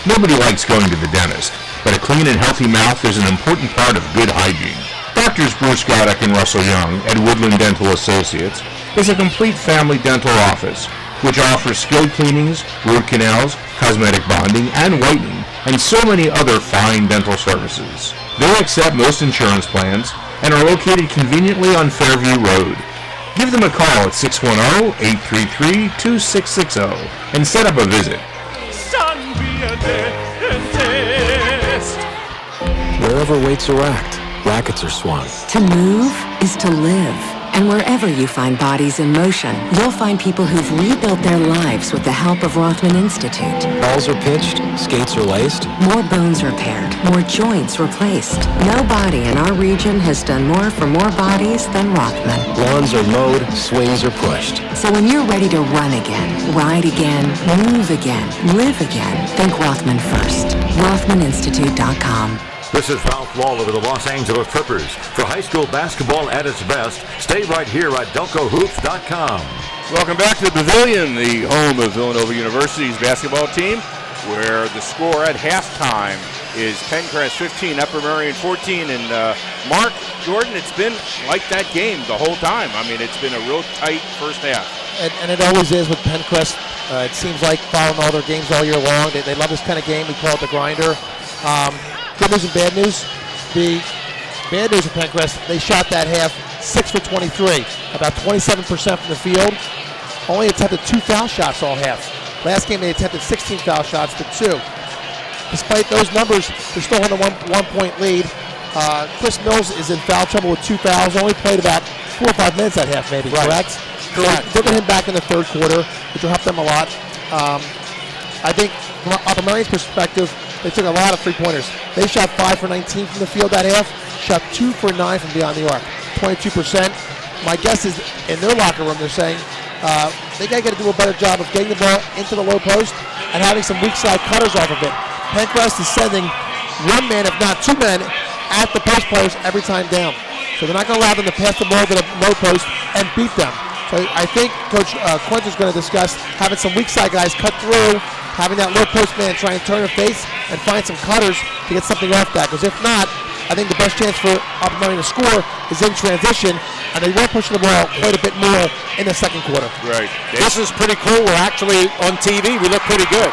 Nobody likes going to the dentist, but a clean and healthy mouth is an important part of good hygiene. Doctors Bruce Goddick and Russell Young at Woodland Dental Associates is a complete family dental office which offers skilled cleanings, root canals, cosmetic bonding, and whitening, and so many other fine dental services. They accept most insurance plans and are located conveniently on Fairview Road. Give them a call at 610-833-2660 and set up a visit. Wherever weights are racked, rackets are swung. To move is to live. And wherever you find bodies in motion, you'll find people who've rebuilt their lives with the help of Rothman Institute. Balls are pitched, skates are laced. More bones repaired, more joints replaced. No body in our region has done more for more bodies than Rothman. Lawns are mowed, swings are pushed. So when you're ready to run again, ride again, move again, live again, think Rothman first. RothmanInstitute.com. This is Ralph Lawler with the Los Angeles Clippers. For high school basketball at its best, stay right here at DelcoHoops.com. Welcome back to the Pavilion, the home of Villanova University's basketball team, where the score at halftime is Pencrest 15, Upper Merion 14. And Mark, Jordan, it's been like that game the whole time. I mean, it's been a real tight first half. And it always is with Pencrest. It seems like following all their games all year long. They love this kind of game. We call it the grinder. Good news and bad news. The bad news with Pencrest, they shot that half 6 for 23, about 27% from the field. Only attempted 2 foul shots all half. Last game they attempted 16 foul shots to 2. Despite those numbers, they're still on a one-point lead. Chris Mills is in foul trouble with 2 fouls. Only played about 4 or 5 minutes that half, maybe. Right. Correct. They're going to him back in the third quarter, which will help them a lot. I think from Upper Marion's perspective, they took a lot of three-pointers. They shot 5 for 19 from the field that half, shot 2 for 9 from beyond the arc, 22%. My guess is in their locker room they're saying they got to do a better job of getting the ball into the low post and having some weak side cutters off of it. Pencrest is sending 1 man, if not 2 men, at the post players every time down. So they're not going to allow them to pass the ball to the low post and beat them. So I think Coach Quint is going to discuss having some weak side guys cut through, having that low post man try and turn a face and find some cutters to get something off that. Because if not, I think the best chance for Upper Merion to score is in transition, and they were pushing the ball quite a bit more in the second quarter. Right. This is pretty cool. We're actually on TV. We look pretty good.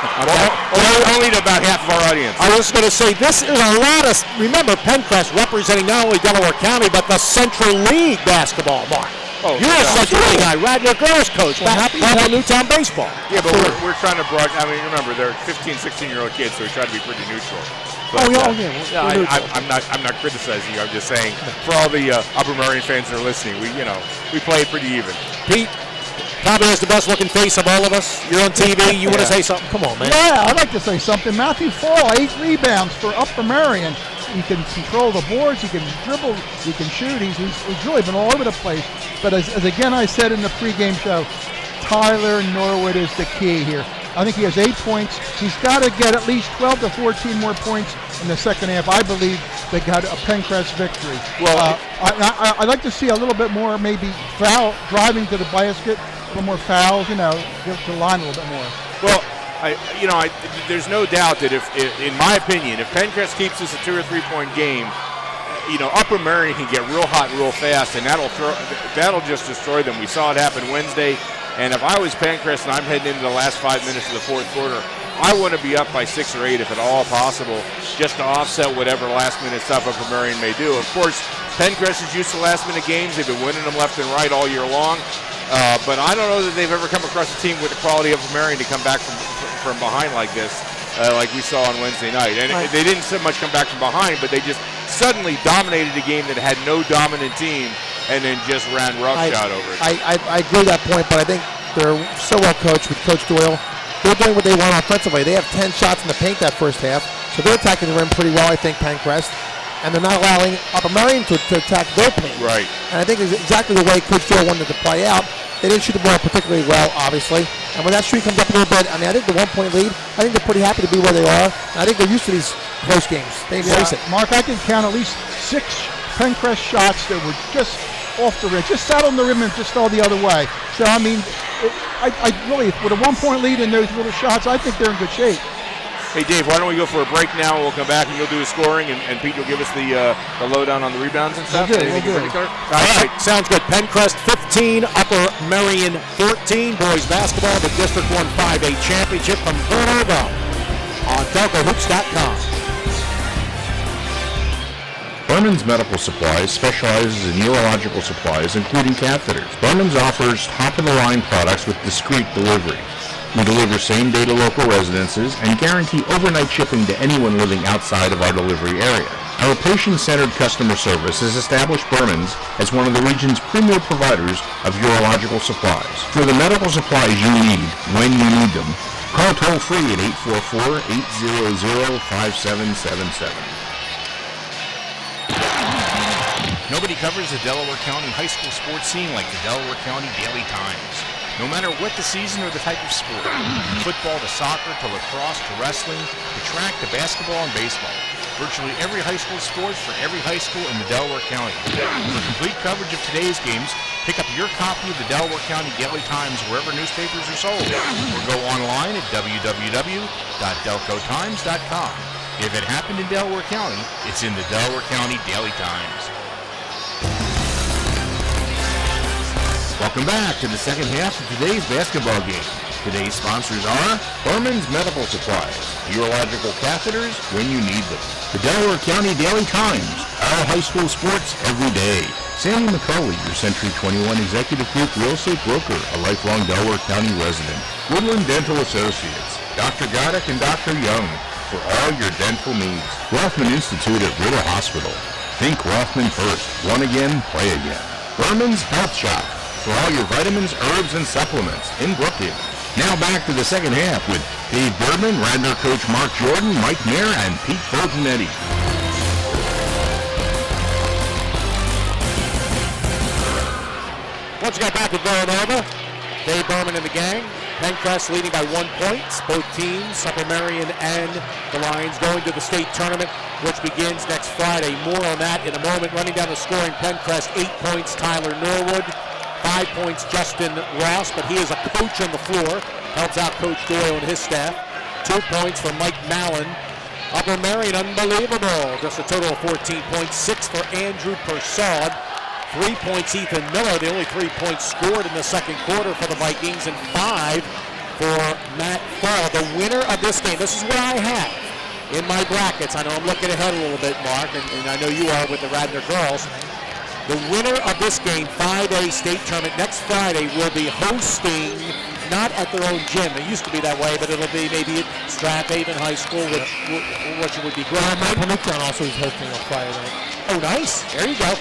Only to about half of our audience. I was going to say, this is a lot of, remember, Pencrest representing not only Delaware County, but the Central League basketball, Mark. Oh, You're a Central League guy, Radnor Girls coach, back on Newtown baseball. Yeah, but we're trying to I mean, remember, they're 15, 16-year-old kids, so we try to be pretty neutral. But, I'm not criticizing you. I'm just saying, for all the Upper Merion fans that are listening, we play it pretty even. Pete probably has the best-looking face of all of us. You're on TV. You want to say something? Come on, man. Yeah, I'd like to say something. Matthew Fall, 8 rebounds for Upper Merion. He can control the boards, he can dribble, he can shoot. He's really been all over the place. But as again I said in the pregame show, Tyler Norwood is the key here. I think he has 8 points. He's got to get at least 12 to 14 more points in the second half. I believe they got a Pencrest victory. Well, I'd like to see a little bit more, maybe foul driving to the basket, a little more fouls. Give the line a little bit more. Well, there's no doubt that if, in my opinion, if Pencrest keeps this a 2 or 3 point game, Upper Merion can get real hot real fast, and that'll just destroy them. We saw it happen Wednesday, and if I was Pencrest and I'm heading into the last 5 minutes of the fourth quarter, I want to be up by 6 or 8 if at all possible, just to offset whatever last-minute stuff Upper Merion may do. Of course, Pencrest is used to last-minute games. They've been winning them left and right all year long. But I don't know that they've ever come across a team with the quality of Upper Merion to come back from behind like this, like we saw on Wednesday night. And they didn't so much come back from behind, but they just suddenly dominated a game that had no dominant team and then just ran roughshod over it. I agree with that point, but I think they're so well coached with Coach Doyle. They're doing what they want offensively. They have 10 shots in the paint that first half, so they're attacking the rim pretty well, I think, Pencrest. And they're not allowing Upper Merion to attack their paint. Right. And I think it's exactly the way Coach Doyle wanted it to play out. They didn't shoot the ball particularly well, obviously. And when that streak comes up a little bit, I think the 1 point lead, I think they're pretty happy to be where they are. And I think they're used to these close games. They embrace it. Mark, I can count at least 6 Pencrest shots that were just off the rim, just sat on the rim and just fell the other way. So, I mean, I really, with a 1 point lead in those little shots, I think they're in good shape. Hey, Dave, why don't we go for a break now? We'll come back and you'll do the scoring, and Pete will give us the lowdown on the rebounds and stuff. We'll do. All right, sounds good. Pencrest 15, Upper Merion 13. Boys basketball, the District 1 5A championship from Villanova on DelcoHoops.com. Berman's Medical Supplies specializes in urological supplies, including catheters. Berman's offers top-of-the-line products with discreet delivery. We deliver same day to local residences and guarantee overnight shipping to anyone living outside of our delivery area. Our patient-centered customer service has established Berman's as one of the region's premier providers of urological supplies. For the medical supplies you need when you need them, call toll-free at 844-800-5777. Nobody covers the Delaware County high school sports scene like the Delaware County Daily Times. No matter what the season or the type of sport, football to soccer to lacrosse to wrestling to track to basketball and baseball, virtually every high school sport for every high school in the Delaware County. For complete coverage of today's games, pick up your copy of the Delaware County Daily Times wherever newspapers are sold, or go online at www.delcotimes.com. If it happened in Delaware County, it's in the Delaware County Daily Times. Welcome back to the second half of today's basketball game. Today's sponsors are Berman's Medical Supplies, urological catheters when you need them. The Delaware County Daily Times, our high school sports every day. Sandy McCauley, your Century 21 Executive Group Real Estate Broker, a lifelong Delaware County resident. Woodland Dental Associates, Dr. Goddick and Dr. Young, for all your dental needs. Rothman Institute at Ritter Hospital. Think Rothman first. One again, play again. Berman's Health Shop, for all your vitamins, herbs, and supplements in Brookhaven. Now back to the second half with Dave Berman, Radnor coach Mark Jordan, Mike Mayer, and Pete Fulgenetti. Once again, back at Villanova, Dave Berman and the gang. Pencrest leading by 1 point. Both teams, Upper Merion and the Lions, going to the state tournament, which begins next Friday. More on that in a moment. Running down the scoring, Pencrest, 8 points, Tyler Norwood. 5 points, Justin Ross, but he is a coach on the floor. Helps out Coach Doyle and his staff. 2 points for Mike Mallon. Upper Merion, unbelievable. Just a total of 14 points. 6 for Andrew Persaud. 3 points, Ethan Miller. The only 3 points scored in the second quarter for the Vikings, and 5 for Matt Fall. The winner of this game, this is what I have in my brackets. I know I'm looking ahead a little bit, Mark, and I know you are with the Radnor girls. The winner of this game, 5A state tournament, next Friday will be hosting, not at their own gym. It used to be that way, but it'll be maybe at Strathaven High School, which would be great. Michael Midtown also is hosting on Friday night. Oh, nice. There you go.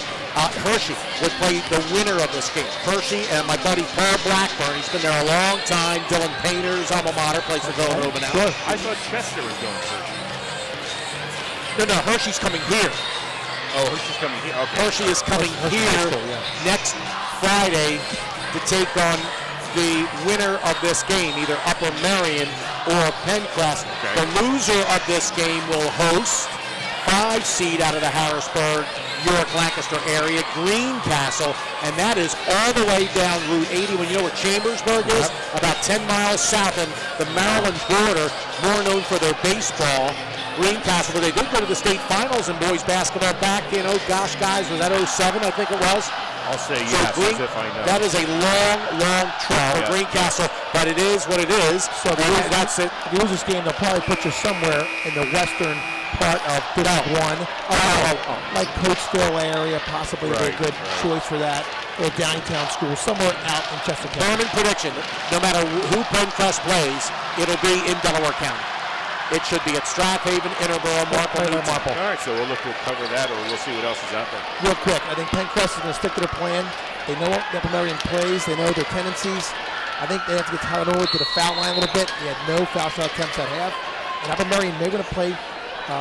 Hershey would play the winner of this game. Hershey and my buddy Paul Blackburn. He's been there a long time. Dylan Painter's alma mater, plays for Villanova now. Sure. I thought Chester was going to Hershey. No, Hershey's coming here. Oh, Hershey's coming here. Okay. Hershey is coming here next Friday to take on the winner of this game, either Upper Merion or Pencrest. Okay. The loser of this game will host 5 seed out of the Harrisburg, York, Lancaster area, Greencastle, and that is all the way down Route 80. When you know where Chambersburg is, about 10 miles south of the Maryland border, more known for their baseball. Greencastle, but they did go to the state finals in boys basketball back in, oh gosh, guys, was that 07, I think it was? I'll say yes, as if I know. That is a long trip for Greencastle, but it is what it is. So that's it. If you lose this game, they'll probably put you somewhere in the western part of District 1. Like Coatesville area, possibly a good choice for that. Or downtown school, somewhere out in Chester County. Berman prediction, no matter who Pencrest plays, it'll be in Delaware County. It should be at Strathaven, Interboro, Marple. All right, so we'll look to cover that, or we'll see what else is out there. Real quick, I think Pencrest is going to stick to their plan. They know what Upper Merion plays. They know their tendencies. I think they have to get Tyler Norwood to the foul line a little bit. He had no foul shot attempts at half. And Upper Merion, they're going to play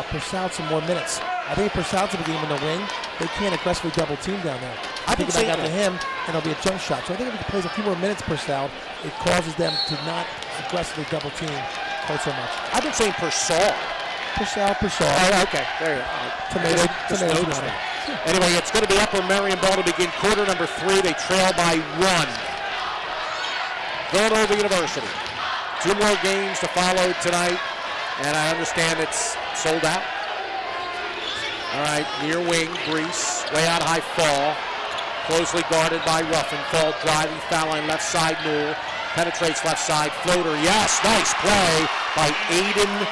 Persaud some more minutes. I think if Persaud's in the game in the wing, they can't aggressively double team down there. I think back out to him, and it'll be a jump shot. So I think if he plays a few more minutes Persaud, it causes them to not aggressively double team quite so much. I've been saying Persaud. Persaud. Oh, okay. There you go. Tomato. Anyway, it's going to be Upper Merion ball to begin quarter number 3. They trail by 1. Villanova University. 2 more games to follow tonight, and I understand it's sold out. All right, near wing, Brees, way out high, Fall. Closely guarded by Ruffin. Fall driving, foul line, left side, Newell. Penetrates left side, floater, yes, nice play by Aiden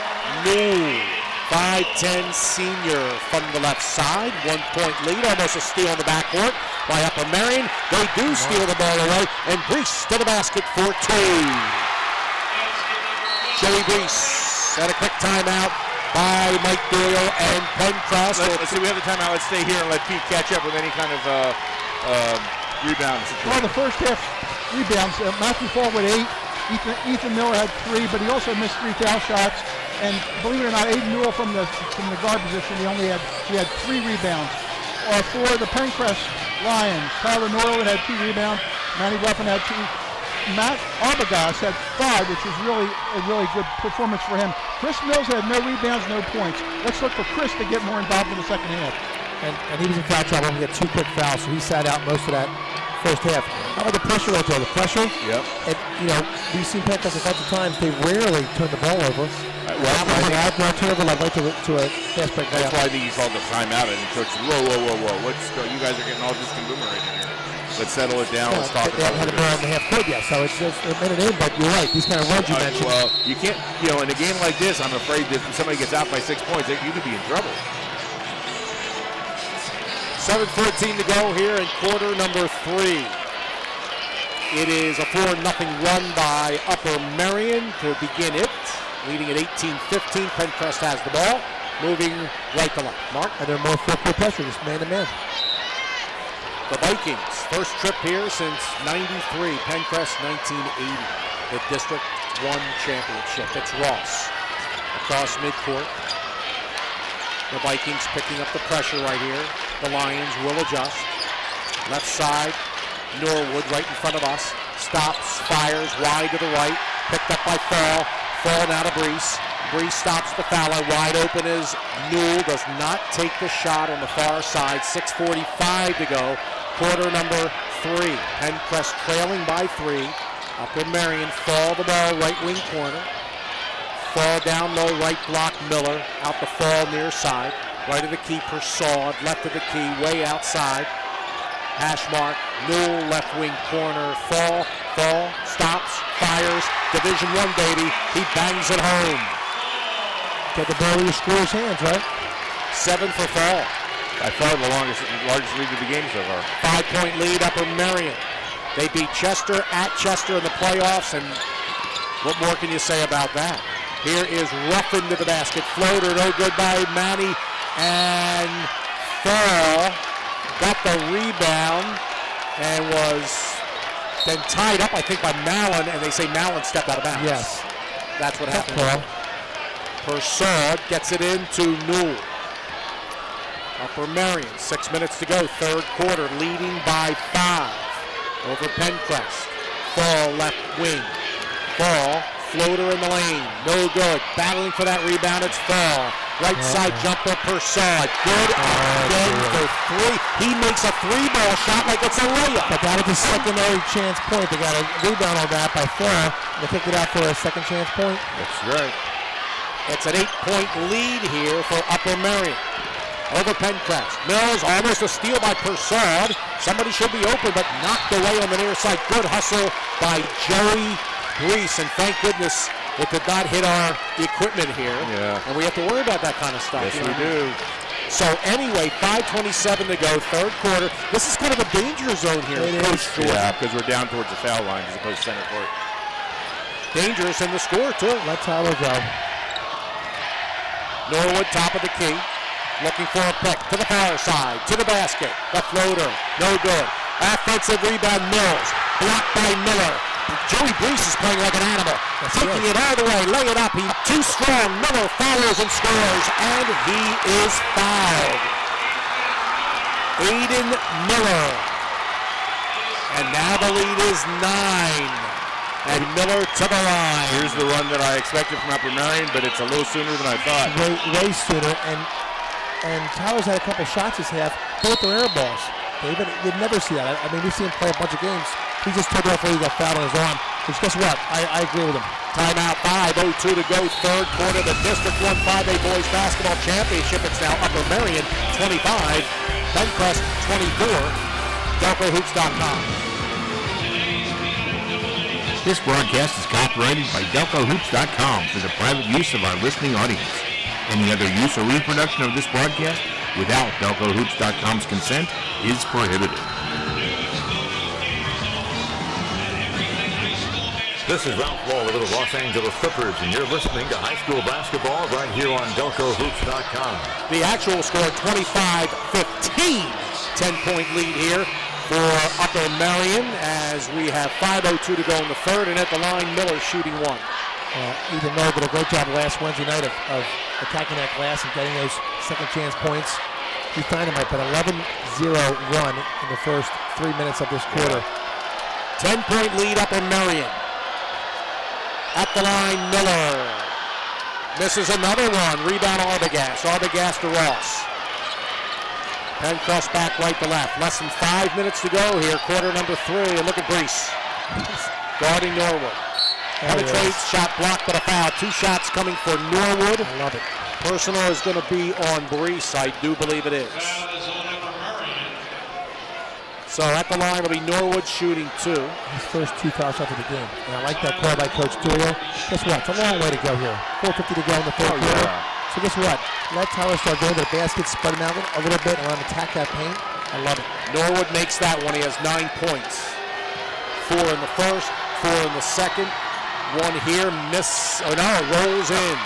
Newell. 5'10" senior from the left side. 1 point lead, almost a steal in the backcourt by Upper Merion. They do steal the ball away, and Brees to the basket for 2. Joey Brees at a quick timeout. by Mike Doyle and Pencrest. Let's see, we have the timeout. Let's stay here and let Pete catch up with any kind of rebound situation. Well, the first half rebounds, Matthew Fall with 8. Ethan Miller had 3, but he also missed 3 foul shots. And believe it or not, Aiden Newell from the guard position, he had 3 rebounds. For the Pencrest Lions, Tyler Norwood had 2 rebounds. Manny Ruffin had 2. Matt Arbogast had 5, which was a really good performance for him. Chris Mills had no rebounds, no points. Let's look for Chris to get more involved in the second half. And he was in foul trouble. He had 2 quick fouls, so he sat out most of that first half. How about the pressure right there? The pressure? Yep. And, we've seen Pencrest a bunch of times. They rarely turn the ball over. I've turnover led right to a fast break. That's why I think he called the timeout. And he coached, whoa. Let's go. You guys are getting all disconglomerated here. Let's settle it down. Let's talk about it. They haven't had a ball in the half court yet, so it's just a minute in, but you're right. These kind of runs you mentioned. Well, you can't, in a game like this, I'm afraid that if somebody gets out by 6 points, you could be in trouble. 7:14 to go here in quarter number 3. It is a 4-0 run by Upper Merion to begin it. Leading at 18-15. Pencrest has the ball. Moving right to left. Mark? And they're more full-court pressure, just man-to-man. The Vikings, first trip here since 93. Pencrest 1980. The District 1 championship. It's Ross across midcourt. The Vikings picking up the pressure right here. The Lions will adjust. Left side, Norwood right in front of us. Stops, fires wide to the right. Picked up by Fall. Fall now to Brees. Brees stops the foul line. Wide open is Newell. Does not take the shot on the far side. 6:45 to go. Quarter number 3. Pencrest trailing by 3. Upper Merion Fall the ball right wing corner. Fall down low, right block Miller. Out the Fall near side. Right of the key Persaud. Left of the key way outside. Hash mark. Newell left wing corner. Fall. Stops. Fires. Division I, baby. He bangs it home. Get the ball in your scorer's hands, right? 7 for Fall. By far the largest lead of the game so far. 5-point lead, Upper Merion. They beat Chester at Chester in the playoffs, and what more can you say about that? Here is Ruffin to the basket. Floater, no good by Manny. And Fall got the rebound and was then tied up, I think, by Mallon, and they say Mallon stepped out of bounds. Yes. That's what happened. Persaud gets it into Newell. Upper Merion, 6 minutes to go, third quarter, leading by 5 over Pencrest. Fall left wing. Fall, floater in the lane, no good. Battling for that rebound, it's Fall. Right side jumper, Persaud. Good again for 3. He makes a 3-ball shot like it's a layup. But that is a secondary chance point. They got a rebound on that by Fall. They kicked it out for a second chance point. That's right. It's an 8-point lead here for Upper Merion. Over Pencrest. Mills, almost a steal by Persaud. Somebody should be open, but knocked away on the near side. Good hustle by Joey Brees, and thank goodness it did not hit our equipment here. Yeah. And we have to worry about that kind of stuff. Yes, we do. So anyway, 5:27 to go, third quarter. This is kind of a danger zone here. Yeah, because we're down towards the foul line as opposed to center court. Dangerous in the score, too. Let Tyler go. Norwood, top of the key. Looking for a pick to the far side, to the basket. The floater, no good. Offensive rebound, Mills. Blocked by Miller. Joey Brees is playing like an animal. Taking it all the way, lay it up. He's too strong. Miller follows and scores, and he is fouled. Aiden Miller. And now the lead is 9. And Miller to the line. Here's the run that I expected from Upper Merion, but it's a little sooner than I thought. Way sooner, and Tyler's had a couple shots this half. Both are air balls. You'd never see that. I mean, we've seen him play a bunch of games. He just took off when he got fouled on his arm. Which, guess what? I agree with him. Timeout, 5:02 to go, third quarter. The District 1 5A Boys Basketball Championship. It's now Upper Merion 25, Pencrest 24, DelcoHoops.com. This broadcast is copyrighted by DelcoHoops.com for the private use of our listening audience. Any other use or reproduction of this broadcast without DelcoHoops.com's consent is prohibited. This is Ralph Lawler with the Los Angeles Clippers, and you're listening to high school basketball right here on DelcoHoops.com. The actual score, 25-15. 10-point lead here for Upper Merion as we have 5:02 to go in the third, and at the line, Miller shooting one. Ethan Miller did a great job last Wednesday night of attacking that glass and getting those second chance points. He dynamite, but 11-0 run in the first 3 minutes of this quarter. 10-point lead, Upper Merion. At the line, Miller. Misses another one. Rebound, Arbogast. Arbogast to Ross. Pencross back right to left. Less than 5 minutes to go here. Quarter number 3. And look at Brees. Guarding Norwood. Penetrates, shot blocked, but a foul. 2 shots coming for Norwood. I love it. Personal is going to be on Brees. I do believe it is. So at the line will be Norwood shooting 2. His first 2 foul shots of the game. And I like that call by Coach Doyle. Guess what? It's a long way to go here. 4:50 to go in the third quarter. Yeah. So guess what? Let Tyler start going to the basket, spread him out a little bit, and let him attack that paint. I love it. Norwood makes that one. He has 9 points. 4 in the first, 4 in the second. 1 here, rolls in.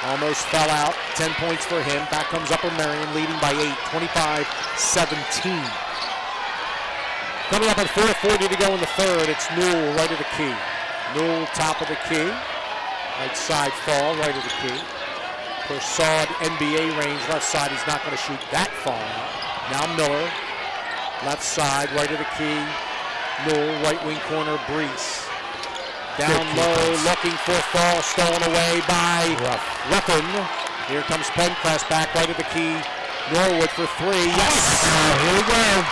Almost fell out. 10 points for him. Back comes Upper Merion, leading by 8, 25-17. Coming up at 4:40 to go in the third, it's Newell right of the key. Newell top of the key. Right side fall, right of the key. Persaud NBA range, left side, he's not going to shoot that far out. Now Miller, left side, right of the key. Newell, right wing corner, Brees. Down low, looking for fall, stolen away by Ruffin. Here comes Pencrest back right of the key. Norwood for 3, yes! Here we go.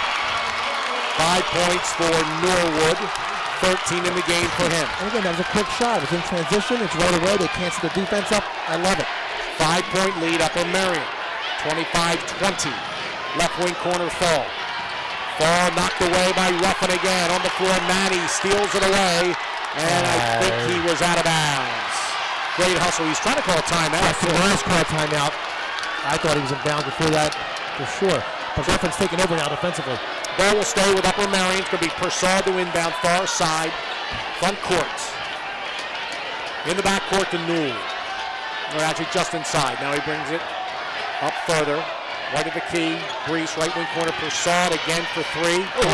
5 points for Norwood, 13 in the game for him. And again, that was a quick shot. It was in transition. It's right away. They cancel the defense up. I love it. 5-point lead, Upper Merion. 25-20. Left wing corner fall. Fall knocked away by Ruffin again. On the floor, Manny steals it away. And I think he was out of bounds. Great hustle. He's trying to call a timeout. Yes, the last call timeout. I thought he was in bounds before that, for sure. But Ruffin's taking over now defensively. Ball will stay with Upper Merion. It's going to be Persaud to inbound, far side, front court. In the back court to Newell. Or actually just inside. Now he brings it up further. Right of the key. Brees, right wing corner. Persaud again for 3. Oh,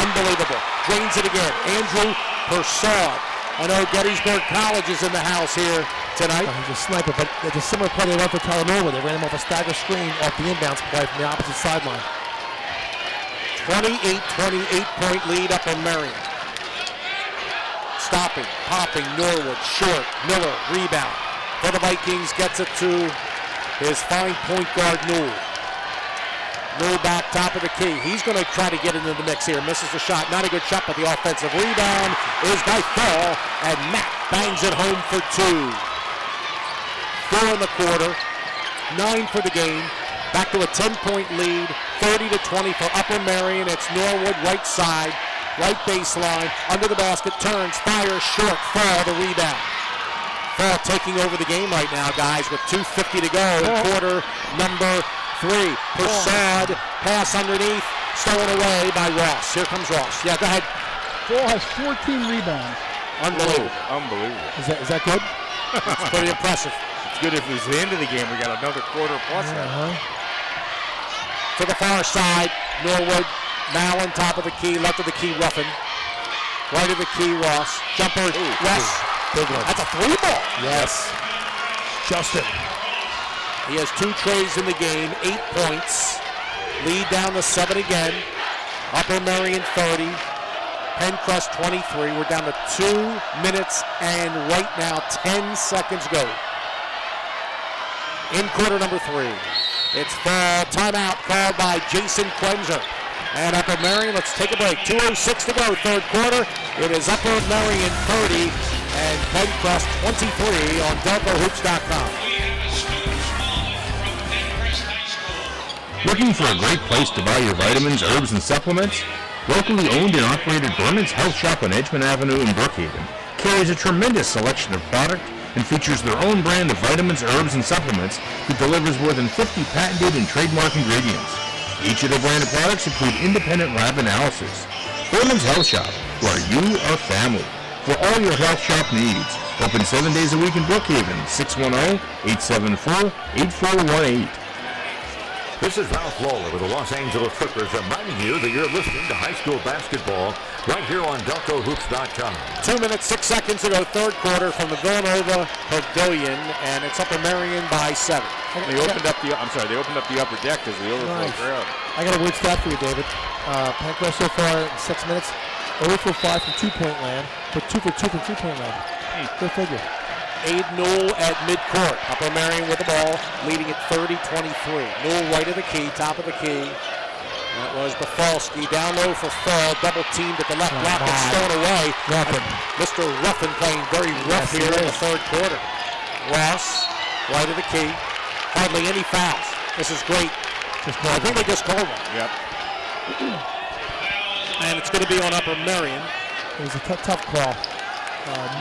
unbelievable. Drains it again. Andrew Persaud. I know Gettysburg College is in the house here tonight. He's a sniper, but it's a similar play they ran for Tyler Norwood. They ran him off a stagger screen off the inbounds play from the opposite sideline. 28-point lead, Upper Merion. Stopping, popping, Norwood, short, Miller, rebound. For the Vikings, gets it to his fine point guard, Newell. Newell back, top of the key. He's going to try to get into the mix here. Misses the shot. Not a good shot, but the offensive rebound is by Fall, and Matt bangs it home for 2. 4 in the quarter, 9 for the game. Back to a 10-point lead, 30-20 for Upper Merion. It's Norwood, right side, right baseline, under the basket, turns, fires, short, Fall, the rebound. Fall taking over the game right now, guys, with 2:50 to go in quarter number 3. Persaud, pass underneath, stolen away by Ross. Here comes Ross. Yeah, go ahead. Fall has 14 rebounds. Unbelievable. Is that good? It's pretty impressive. It's good if it was the end of the game. We got another quarter plus. To the far side, Norwood, Mallon, top of the key, left of the key, Ruffin. Right of the key, Ross. Jumper, Ross. Big one. That's a 3-ball. Yes. Justin. He has 2 trays in the game, 8 points. Lead down to 7 again. Upper Merion 30. Pencrest 23. We're down to 2 minutes and right now 10 seconds go. In quarter number 3. It's Fall. Timeout called by Jason Quenzer. And Upper Merion, let's take a break. 2:06 to go, third quarter. It is Upper Merion 30 and Pencrest 23 on DelcoHoops.com. Looking for a great place to buy your vitamins, herbs, and supplements? Locally owned and operated Vernon's Health Shop on Edgemont Avenue in Brookhaven carries a tremendous selection of product and features their own brand of vitamins, herbs, and supplements that delivers more than 50 patented and trademark ingredients. Each of their branded products include independent lab analysis. Vernon's Health Shop, where you are family. for all your health shop needs. Open 7 days a week in Brookhaven, 610-874-8418. This is Ralph Lawler with the Los Angeles Clippers reminding you that you're listening to high school basketball right here on DelcoHoops.com. 2 minutes, 6 seconds to go, third quarter from the Villanova Pavilion, and it's Upper Merion by 7. They opened up the upper deck as the overflow crowd. I got a weird stat for you, David. Pencrest so far in 6 minutes, 0 for 5 from two-point land, but 2 for 2 from three-point land. Good figure. Aid Newell at midcourt. Upper Merion with the ball, leading at 30-23. Newell right of the key, top of the key. That was Bafalski. Down low for Fall, double teamed at the left block. It's stolen away. Mr. Ruffin playing very rough here in the third quarter. Ross, right of the key. Hardly any fouls. This is great. I think they just called one. Yep. And it's going to be on Upper Merion. It was a tough call.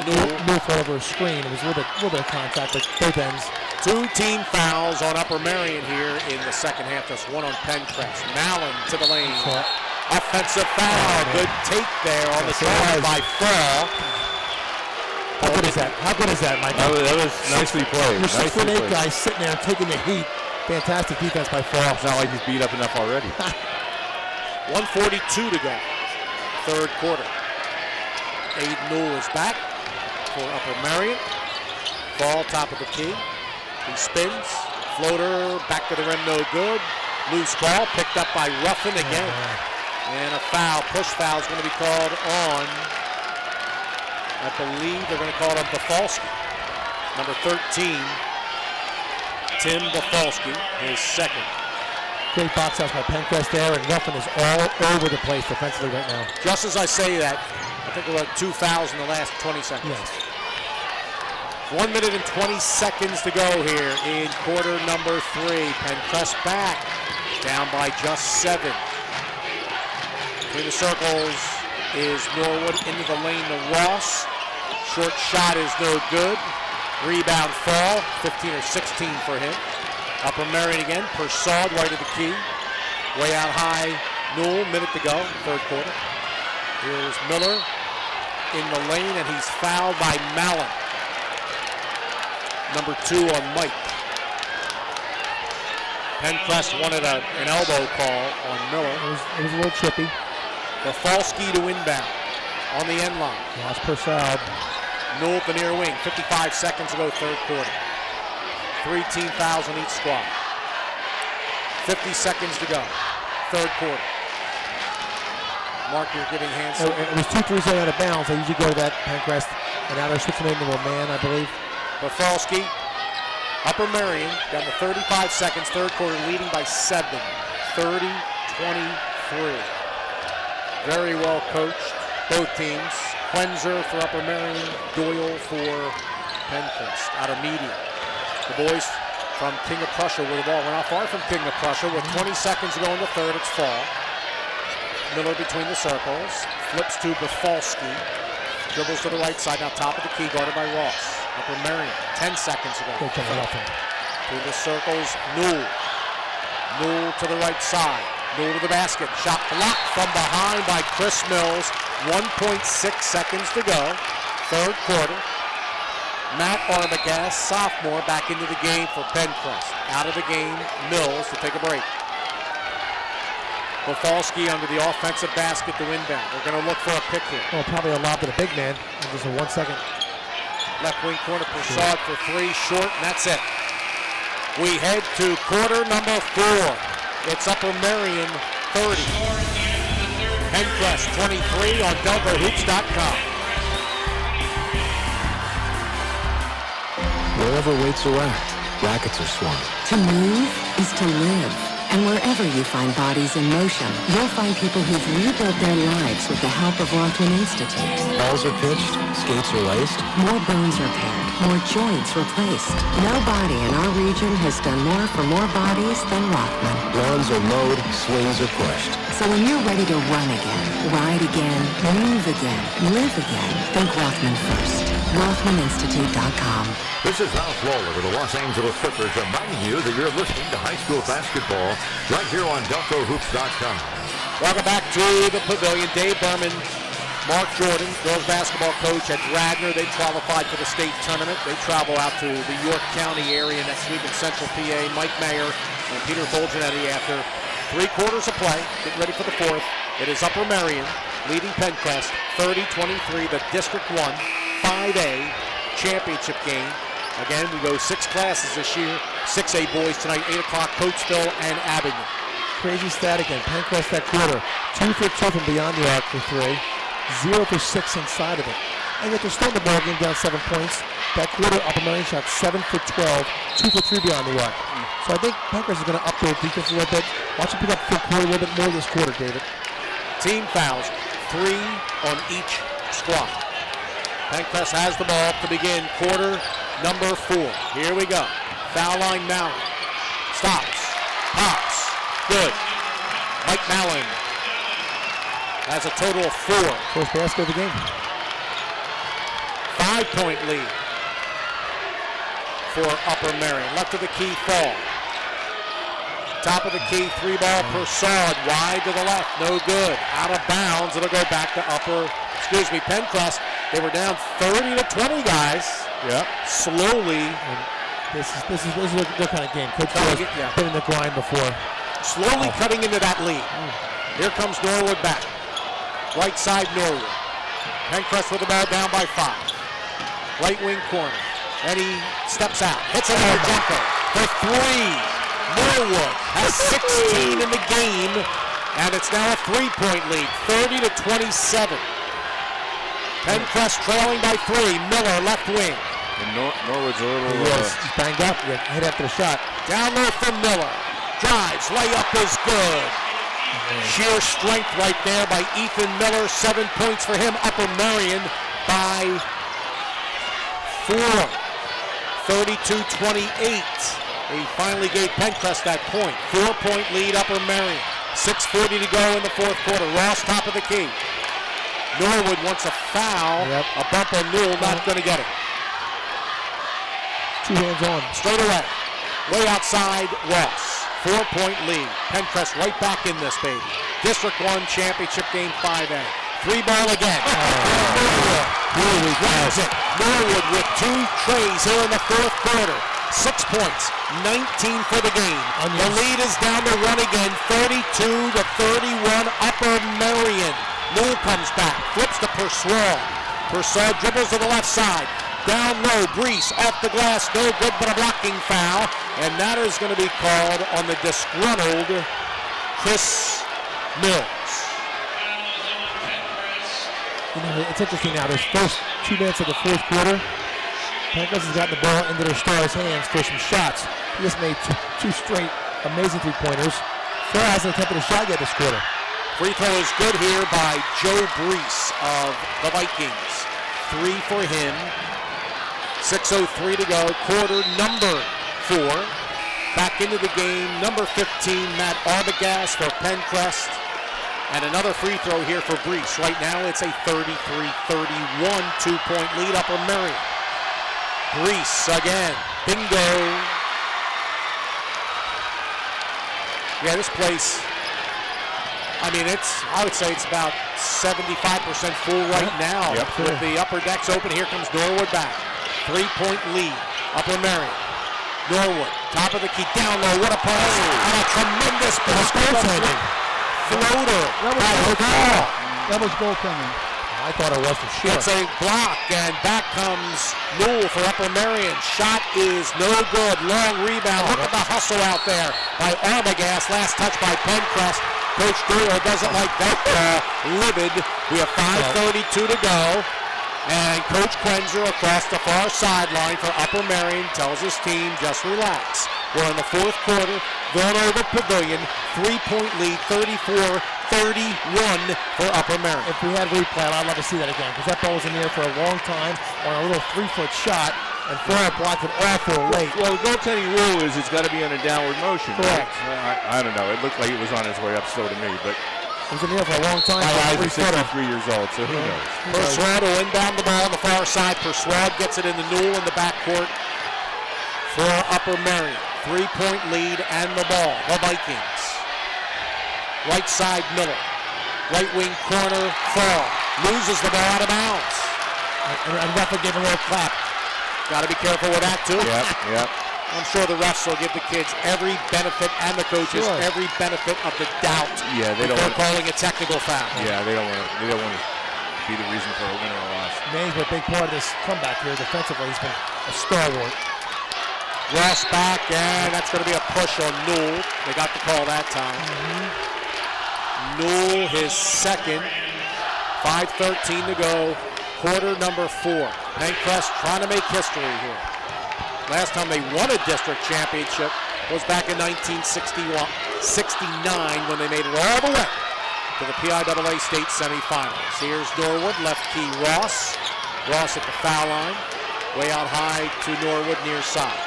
Newell fell over a screen. It was a little bit of contact, but both ends. 2 team fouls on Upper Merion here in the second half. Just one on Pencrest. Mallon to the lane. Offensive foul. Good take there on the side by Fall. How good is that? How good is that, Mike? That was nicely played. Your 6'8" guy sitting there taking the heat. Fantastic defense by Fall. It's not like he's beat up enough already. 1:42 to go. Third quarter. Aid Newell is back for Upper Merion. Fall top of the key. He spins. Floater back to the rim, no good. Loose ball picked up by Ruffin again. And a foul, push foul is going to be called on, I believe they're going to call it on Bafalski. Number 13, Tim Bafalski, his second. Great box out by Pencrest there, and Ruffin is all over the place defensively right now. Just as I say that, I think we're at 2 fouls in the last 20 seconds. Yes. 1 minute and 20 seconds to go here in quarter number 3. Pencrest back, down by just 7. Between the circles is Norwood into the lane to Ross. Short shot is no good. Rebound Fall, 15 or 16 for him. Upper Merion again, Persaud right of the key. Way out high, Newell, minute to go, third quarter. Here's Miller in the lane, and he's fouled by Mallon. Number 2 on Mike. Pencrest wanted an elbow call on Miller. It was a little trippy. Bafalski to inbound on the end line. Lost Persaud. Newell at the near wing. 55 seconds to go, third quarter. 3 team fouls on each squad. 50 seconds to go, third quarter. Mark, you're giving hands. It was 2 threes out of bounds. I usually go to that Pencrest, and now they're switching into a man, I believe. Bafalski, Upper Merion, down to 35 seconds, third quarter, leading by 7. 30-23. Very well coached, both teams. Quenzer for Upper Merion, Doyle for Pencrest, out of medium. The boys from King of Prussia with the ball. We're not far from King of Prussia. With 20 seconds to go in the third, it's Fall. Miller between the circles, flips to Bafalski, dribbles to the right side, now top of the key, guarded by Ross. Upper Merion, 10 seconds to go. Through the circles, Newell. Newell to the right side. Newell to the basket. Shot blocked from behind by Chris Mills. 1.6 seconds to go. Third quarter. Matt Arbogast, sophomore, back into the game for Pencrest. Out of the game, Mills to take a break. Bafalski under the offensive basket to inbound. They're going to look for a pick here. Well, probably a lob to the big man. In just a 1 second. Left wing corner, Persaud for 3, short, and that's it. We head to quarter number 4. It's Upper Merion 30. Pencrest 23 on DelcoHoops.com. Wherever weights are at, rackets are swung. To move is to live. And wherever you find bodies in motion, you'll find people who've rebuilt their lives with the help of Rothman Institute. Balls are pitched, skates are laced. More bones repaired, more joints replaced. Nobody in our region has done more for more bodies than Rothman. Lawns are mowed, swings are pushed. So when you're ready to run again, ride again, move again, live again, think Rothman first. RothmanInstitute.com. This is Ralph Lawler with the Los Angeles Clippers reminding you that you're listening to high school basketball right here on DelcoHoops.com. Welcome back to the Pavilion. Dave Berman Mark Jordan, girls basketball coach at Radnor. They qualified for the state tournament. They travel out to the York County area next week in Central PA. Mike Mayer and Peter Folgenetti after 3 quarters of play. Getting ready for the 4th. It is Upper Merion leading Pencrest 30-23, the District 1 5A championship game. Again, we go 6 classes this year. 6A boys tonight, 8 o'clock, Coatesville and Abingdon. Crazy stat again. Pencrest that quarter, 2 for 2 from beyond the arc for 3, 0 for 6 inside of it. And yet they're still in the ball game down 7 points. That quarter, Upper Merion shot 7 for 12, 2 for 3 beyond the arc. So I think Pencrest is going to up their defense a little bit. Watch them pick up full court a little bit more this quarter, David. Team fouls, 3 on each squad. Pencrest has the ball to begin quarter number 4. Here we go. Foul line Mallon. Stops. Pops. Good. Mike Mallon has a total of 4. First basket of the game. 5-point lead for Upper Merion. Left of the key, Fall. Top of the key, 3-ball Persaud. Wide to the left. No good. Out of bounds. It'll go back to Pencrest. They were down 30-20, guys. Yep. Slowly. And this is their kind of game. Coach has been in the grind before. Slowly cutting into that lead. Here comes Norwood back. Right side Norwood. Pencrest with the ball down by 5. Right wing corner. And he steps out. Hits another jumper for 3. Norwood has 16 in the game. And it's now a 3-point lead. 30-27. Pencrest trailing by 3. Miller left wing. And Norwood's a little... He's banged up. Hit after the shot. Down low from Miller. Drives. Layup is good. Sheer strength right there by Ethan Miller. 7 points for him. Upper Merion by 4. 32-28. He finally gave Pencrest that point. 4-point lead, Upper Merion. 6:40 to go in the 4th quarter. Ross top of the key. Norwood wants a foul. Yep. A bump on Newell, not going to get it. 2 hands on. Straight away. Way outside, Ross. 4-point lead. Pencrest right back in this, baby. District 1 championship game 5A. 3-ball again. Norwood grabs it. Norwood with 2 trays here in the 4th quarter. 6 points, 19 for the game. The lead is down to 1 again, 32-31, Upper Merion. Newell comes back, flips to Persaud. Persaud dribbles to the left side. Down low, Brees off the glass, no good but a blocking foul. And that is going to be called on the disgruntled Chris Mills. You know, it's interesting now, this first 2 minutes of the 4th quarter, Pencrest has gotten the ball into their stars' hands for some shots. He just made 2 straight amazing 3-pointers. Fair hasn't attempted a shot yet this quarter. Free throw is good here by Joe Brees of the Vikings. 3 for him. 6:03 to go. Quarter number 4. Back into the game. Number 15, Matt Arbogast for Pencrest. And another free throw here for Brees. Right now it's a 33-31 2-point lead, Upper Merion. Brees again. Bingo. Yeah, this place, I mean, I would say it's about 75% full right now. Yep. With the upper decks open, here comes Norwood back. 3-point lead, Upper Merion. Norwood, top of the key, down low, what a pass. And a tremendous goaltending. Floater. That was goaltending. I thought it was for sure. It's a block, and back comes Newell for Upper Merion. Shot is no good. Long rebound. Look at the hustle out there by Arbogast. Last touch by Pencrest. Coach Doyle doesn't like that call. Livid. We have 5:32 to go. And Coach Quenzer across the far sideline for Upper Merion tells his team, just relax. We're in the 4th quarter. Villanova Pavilion, 3-point lead, 34-31 for Upper Merion. If we had replay, I'd love to see that again, because that ball was in the air for a long time on a little 3-foot shot, and Farrell blocked it awful late. Well, the goaltending rule is it's got to be in a downward motion. Correct. Right? I don't know. It looked like it was on its way up still to me, but it was in the air for a long time. my eyes are 63 years old, so who knows? Persaud will inbound the ball on the far side. Persaud gets it into Newell in the backcourt for Upper Merion. 3-point lead and the ball. The Vikings. Right side Miller. Right wing corner, Fall. loses the ball out of bounds. And referee gave a little clap. Got to be careful with that, too. Yep. I'm sure the refs will give the kids every benefit and the coaches every benefit of the doubt. Yeah, they don't want calling a technical foul. Yeah, they don't want to be the reason for a win or a loss. Manny's been a big part of this comeback here defensively. He's been a stalwart. Ross back, and that's going to be a push on Newell. They got the call that time. Newell, his second. 5:13 to go. Quarter number 4. Pencrest trying to make history here. Last time they won a district championship was back in 1969 when they made it all the way to the PIAA state semifinals. Here's Norwood, left key Ross. Ross at the foul line. Way out high to Norwood, near side.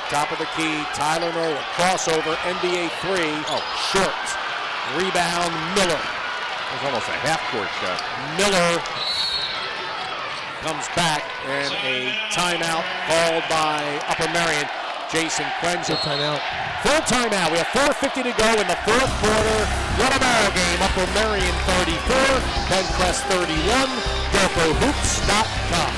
Top of the key, Tyler Norwood. Crossover, NBA 3. Oh, short. Rebound, Miller. It was almost a half-court shot. Miller comes back, and a timeout called by Upper Merion. Jason Quenzer. Timeout. Full timeout. We have 4:50 to go in the fourth quarter. What a ball game. Upper Merion 34, Pencrest 31. DelcoHoops.com.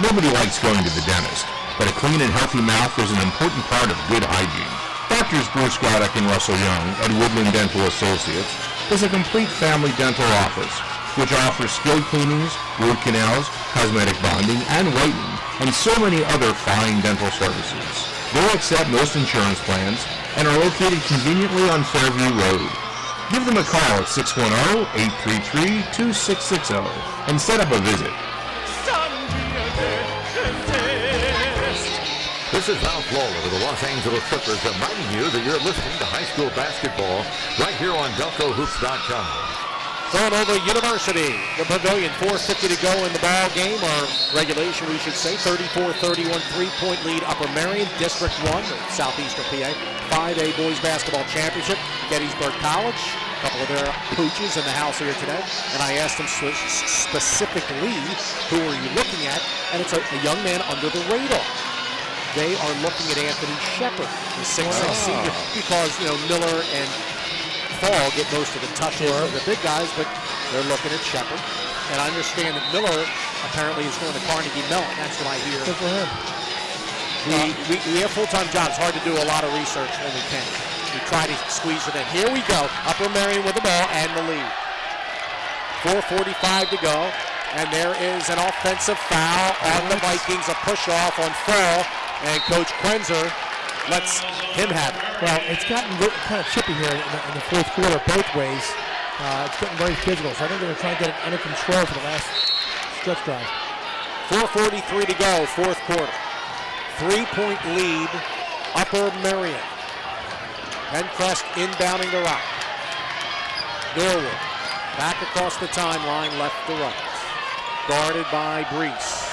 Nobody likes going to the dentist, but a clean and healthy mouth is an important part of good hygiene. Doctors Bruce Graddock and Russell Young at Woodland Dental Associates is a complete family dental office, which offers skilled cleanings, root canals, cosmetic bonding, and whitening, and so many other fine dental services. They accept most insurance plans and are located conveniently on Fairview Road. Give them a call at 610-833-2660 and set up a visit. This is Ralph Lawler with the Los Angeles Clippers reminding you that you're listening to high school basketball right here on DelcoHoops.com. Villanova University, the Pavilion, 4:50 to go in the ball game, or regulation we should say. 34-31 3-point lead Upper Merion, District 1, Southeastern PA, 5A Boys Basketball Championship, Gettysburg College. A couple of their coaches in the house here today, and I asked them specifically, who are you looking at? And it's a young man under the radar. They are looking at Anthony Shepard, the 6'6" senior, because Miller and Fall get most of the touches of the big guys, but they're looking at Shepard. And I understand that Miller apparently is going to Carnegie Mellon. That's what I hear. Good for him. We have full-time jobs. It's hard to do a lot of research when we can. We try to squeeze it in. Here we go. Upper Merion with the ball and the lead. 4:45 to go. And there is an offensive foul on the Vikings, a push-off on Fall. And Coach Quenzer lets him have it. Well, it's gotten kind of chippy here in the fourth quarter both ways. It's getting very physical, so I think they're going to try and get it under control for the last stretch drive. 4:43 to go, fourth quarter. 3-point lead, Upper Merion. Pencrest inbounding the rock. Norwood back across the timeline, left to right. Guarded by Brees.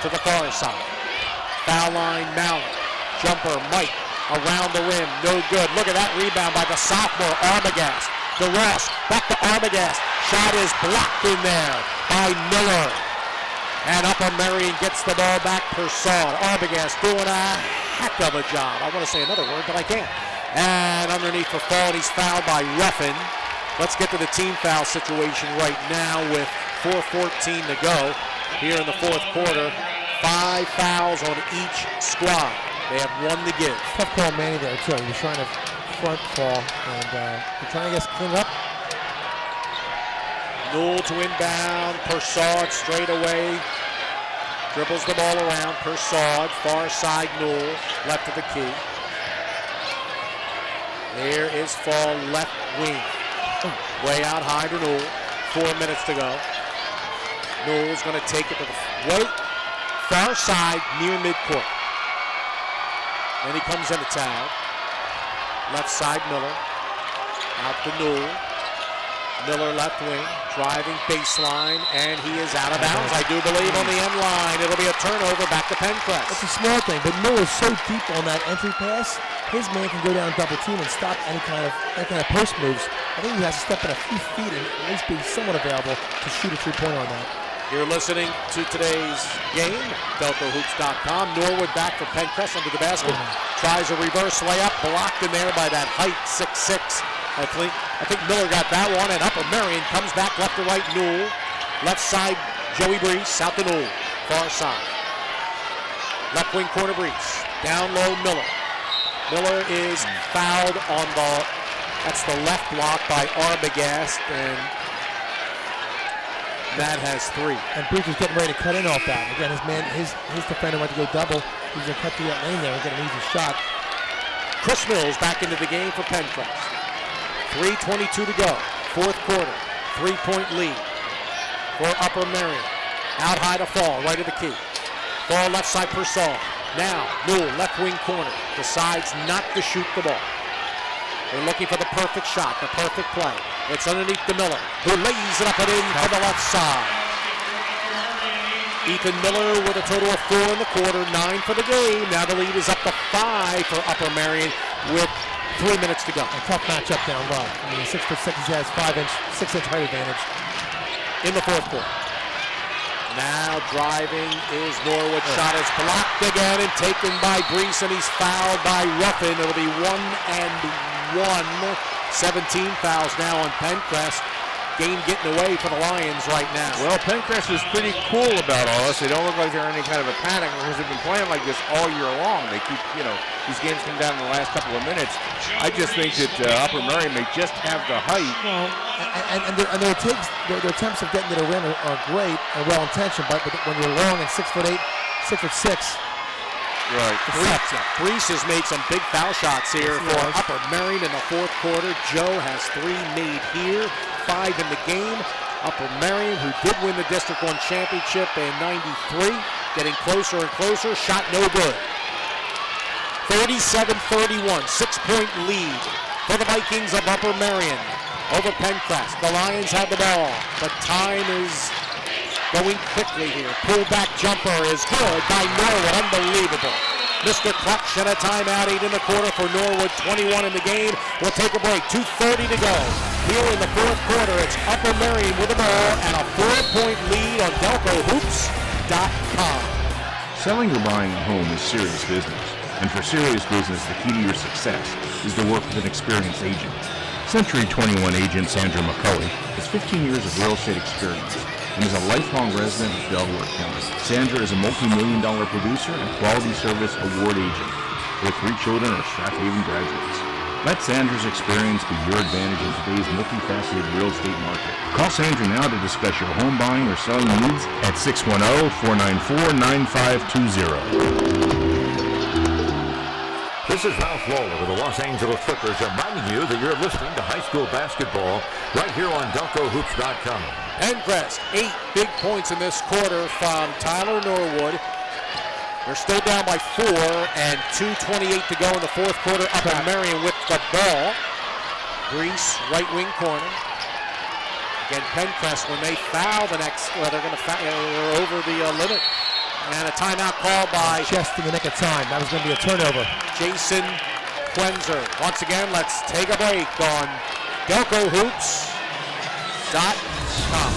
To the far side. Foul line, Mallon. Jumper, Mike, around the rim, no good. Look at that rebound by the sophomore, Arbogast. DeRoss, back to Arbogast. Shot is blocked in there by Miller. And Upper Merion gets the ball back, Persad. Arbogast doing a heck of a job. I want to say another word, but I can't. And underneath for Fall, he's fouled by Ruffin. Let's get to the team foul situation right now with 4:14 to go here in the fourth quarter. 5 fouls on each squad. They have one to give. Tough call, Manny, there, too. He was trying to front Fall, and they're trying to get cleaned up. Newell to inbound. Persad straight away. Dribbles the ball around. Persad, far side Newell, left of the key. There is Fall, left wing. Way out high to Newell. 4 minutes to go. Newell's going to take it to the far side near midcourt. Then he comes in the towel. Left side Miller. Out to Newell. Miller left wing. Driving baseline. And he is out of bounds, I do believe, on the end line. It'll be a turnover back to Pencrest. It's a small thing, but Miller's so deep on that entry pass, his man can go down double team and stop any kind of post moves. I think he has to step in a few feet and at least be somewhat available to shoot a three-pointer on that. You're listening to today's game, DelcoHoops.com. Norwood back for Pencrest under the basket. Tries a reverse layup, blocked in there by that height 6'6" I think Miller got that one, and Upper Merion comes back left to right. Newell, left side, Joey Brees, out to Newell, far side. Left wing corner Brees, down low Miller. Miller is fouled on that's the left block by Arbogast, and that has 3. And Brees was getting ready to cut in off that. Again, his defender went to go double. He's going to cut through that lane there and get an easy shot. Chris Mills back into the game for Pencrest. 3:22 to go, fourth quarter. 3-point lead for Upper Merion. Out high to Fall, right of the key. Fall left side Persall. Now Newell, left wing corner, decides not to shoot the ball. They're looking for the perfect shot, the perfect play. It's underneath to Miller, who lays it up and in for the left side. Ethan Miller with a total of 4 in the quarter, 9 for the game. Now the lead is up to 5 for Upper Merion with 3 minutes to go. A tough matchup down low. I mean, 6'6", he has 6-inch height advantage. In the fourth quarter. Now driving is Norwood. Shot is blocked again and taken by Brees, and he's fouled by Ruffin. It'll be 1-1. 17 fouls now on Pencrest. Game getting away for the Lions right now. Well, Pencrest is pretty cool about all this. They don't look like they're in any kind of a panic because they've been playing like this all year long. They keep, these games come down in the last couple of minutes. I just think that Upper Merion may just have the height. Well, and their attempts of getting to the rim are great and well-intentioned, but when you're long and 6'8", 6'6", right. Brees has made some big foul shots here for Upper Merion in the fourth quarter. Joe has 3 made here, 5 in the game. Upper Merion, who did win the District 1 championship in '93, getting closer and closer. Shot no good. 37-31, 6-point lead for the Vikings of Upper Merion over Pencrest. The Lions have the ball, but time is going quickly here. Pull back jumper is good by Norwood. Unbelievable. Mr. Clutch and a timeout. 8 in the quarter for Norwood. 21 in the game. We'll take a break. 2:30 to go. Here in the fourth quarter, it's Upper Merion with the ball and a 4-point lead on DelcoHoops.com. Selling or buying a home is serious business. And for serious business, the key to your success is to work with an experienced agent. Century 21 agent Sandra McCulley has 15 years of real estate experience and is a lifelong resident of Delaware County. Sandra is a multi-million-dollar producer and quality service award agent. Her 3 children are Strathaven Haven graduates. Let Sandra's experience be your advantage in today's multifaceted real estate market. Call Sandra now to discuss your home buying or selling needs at 610-494-9520. This is Ralph Lawler with the Los Angeles Clippers reminding you that you're listening to high school basketball right here on DelcoHoops.com. Pencrest, 8 big points in this quarter from Tyler Norwood. They're still down by 4 and 2:28 to go in the fourth quarter. Upper Merion with the ball. Brees, right wing corner. Again, Pencrest, when they foul the next, they're going to foul, they're over the limit. And a timeout called by just in the nick of time. That was going to be a turnover. Jason Quenzer. Once again, let's take a break on DelcoHoops.com.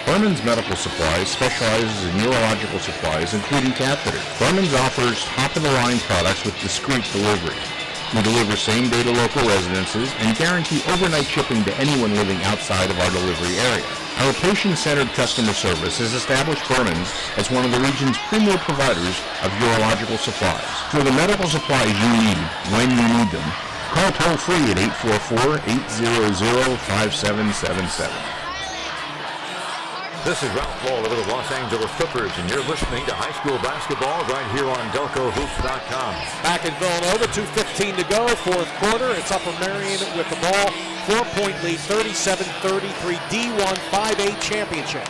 Berman's Medical Supplies specializes in urological supplies, including catheters. Berman's offers top-of-the-line products with discreet delivery. We deliver same-day to local residences and guarantee overnight shipping to anyone living outside of our delivery area. Our patient-centered customer service has established Berman's as one of the region's premier providers of urological supplies. For the medical supplies you need when you need them, call toll-free at 844-800-5777. This is Ralph Lawler with the Los Angeles Clippers, and you're listening to high school basketball right here on DelcoHoops.com. Back in Villanova, 2:15 to go, fourth quarter. It's Upper Merion with the ball. 4-point lead, 37-33, D1 5A championship.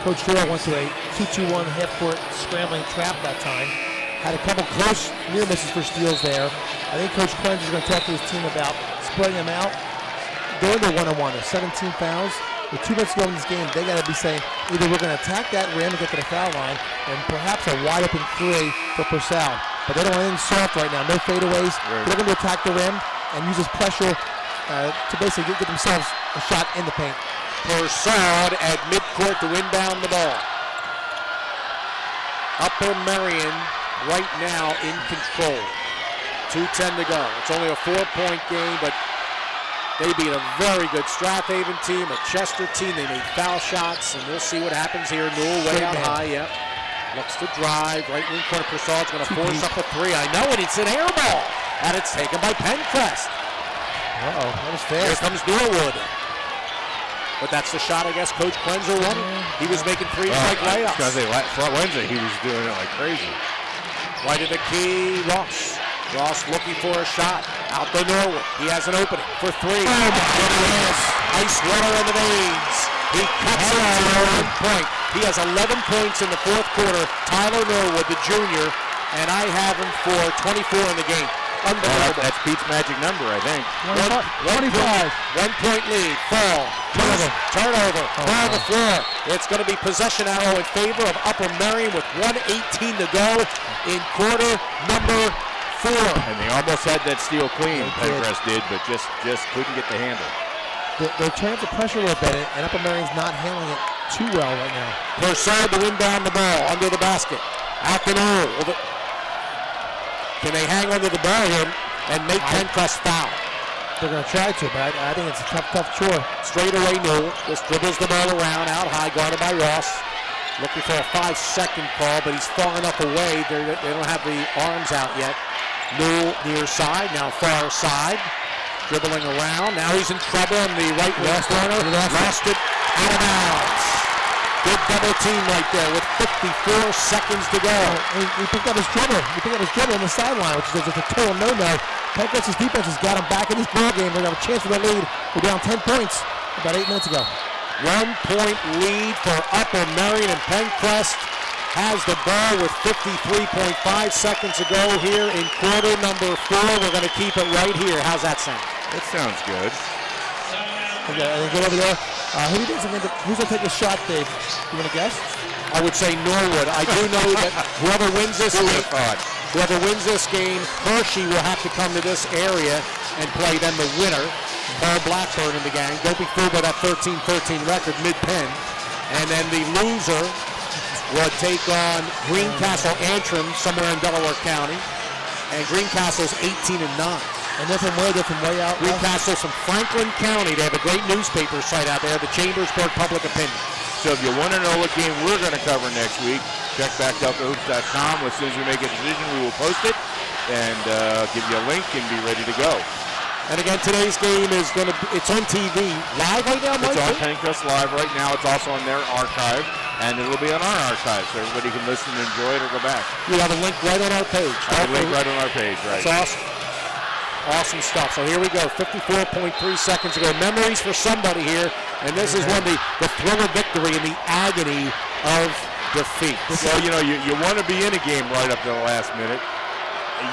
Coach Farrell went to a 2-2-1 half-court scrambling trap that time. Had a couple close near misses for steals there. I think Coach Quenz is going to talk to his team about spreading them out. Going to one-on-one. There's 17 fouls. With 2 minutes to go in this game, they got to be saying either we're going to attack that rim and get to the foul line, and perhaps a wide open 3 for Purcell. But they don't want anything soft right now. No fadeaways. Right. They're going to attack the rim and use this pressure to basically get themselves a shot in the paint. Purcell at midcourt to inbound the ball. Upper Merion right now in control. 2:10 to go. It's only a 4-point game, but they beat a very good Strathaven team, a Chester team. They made foul shots, and we'll see what happens here. Newell way out high, yep. Looks to drive. Right wing corner, Persaud's going to force up a three. I know it. It's an air ball, and it's taken by Pencrest. Uh-oh, that was fast. Here comes Norwood. But that's the shot, I guess, Coach Quenzer wanted. He was making three-strike layups. Because Wednesday, he was doing it like crazy. Right of the key, Ross. Ross looking for a shot. Out to Norwood. He has an opening for three. Oh, my. Ice water in the veins. He cuts it to 1 point. He has 11 points in the fourth quarter. Tyler Norwood, the junior, and I have him for 24 in the game. Unbelievable. That's Pete's magic number, I think. 25. 1 point lead. Fall. Turnover. On the floor. It's going to be possession arrow in favor of Upper Merion with 1:18 to go in quarter number 4. And they almost had that steal clean, Pencrest did, but just couldn't get the handle. They're trying to pressure a little bit, and Upper Merion's not handling it too well right now. Persaud to inbound the ball under the basket. Out to Newell. Can they hang onto the ball here and make Pencrest foul? They're going to try to, but I think it's a tough chore. Straight away, Newell just dribbles the ball around, out high, guarded by Ross. Looking for a 5-second call, but he's far enough away. They don't have the arms out yet. Newell near side, now far side. Dribbling around. Now he's in trouble in the right wing corner. Lost it out of bounds. Good double team right there with 54 seconds to go. He picked up his dribble. He picked up his dribble on the sideline, which is just a total no-no. Pencrest's defense has got him back in this ball game. They're going to have a chance for the lead. We're down 10 points about 8 minutes ago. 1 point lead for Upper Merion, and Pencrest has the ball with 53.5 seconds to go here in quarter number 4. We're going to keep it right here. How's that sound? That sounds good. Okay, get over there. Who's going to take the shot, Dave? You want to guess? I would say Norwood. I do know that whoever wins this game, Hershey will have to come to this area and play them the winner. Paul Blackburn in the gang. Don't be fooled by that 13-13 record mid-pen. And then the loser will take on Greencastle Antrim somewhere in Delaware County. And Greencastle's 18-9. And they're from way out. Greencastle's from Franklin County. They have a great newspaper site out there, the Chambersburg Public Opinion. So if you want to know what game we're going to cover next week, check back DeltaHoops.com. As soon as we make a decision, we will post it and give you a link and be ready to go. And again, today's game is it's on TV live right now, Mike? It's on Pencrest Live right now. It's also on their archive, and it'll be on our archive, so everybody can listen and enjoy it or go back. We have a link right on our page. I have a link right on our page, right. That's awesome. Awesome stuff. So here we go, 54.3 seconds ago. Memories for somebody here, and this is when the thrill of victory and the agony of defeat. Well, you want to be in a game right up to the last minute.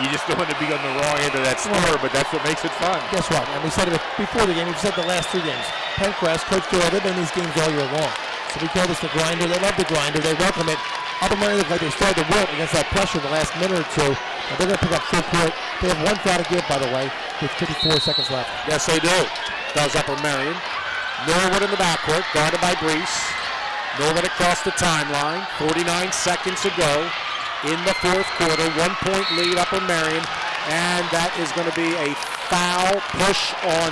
You just don't want to be on the wrong end of that score, but that's what makes it fun. Guess what? And we said it before the game. We've said the last 3 games. Pencrest, Coach Doyle, they've been in these games all year long. So we call this the grinder. They love the grinder. They welcome it. Upper Merion looks like they started to wilt against that pressure in the last minute or two. And they're going to pick up full court. They have 1 foul to give, by the way, with 54 seconds left. Yes, they do. Does Upper Merion. Norwood in the backcourt, guarded by Brees. Norwood across the timeline. 49 seconds to go in the fourth quarter. 1 point lead, Upper Merion. And that is going to be a foul push on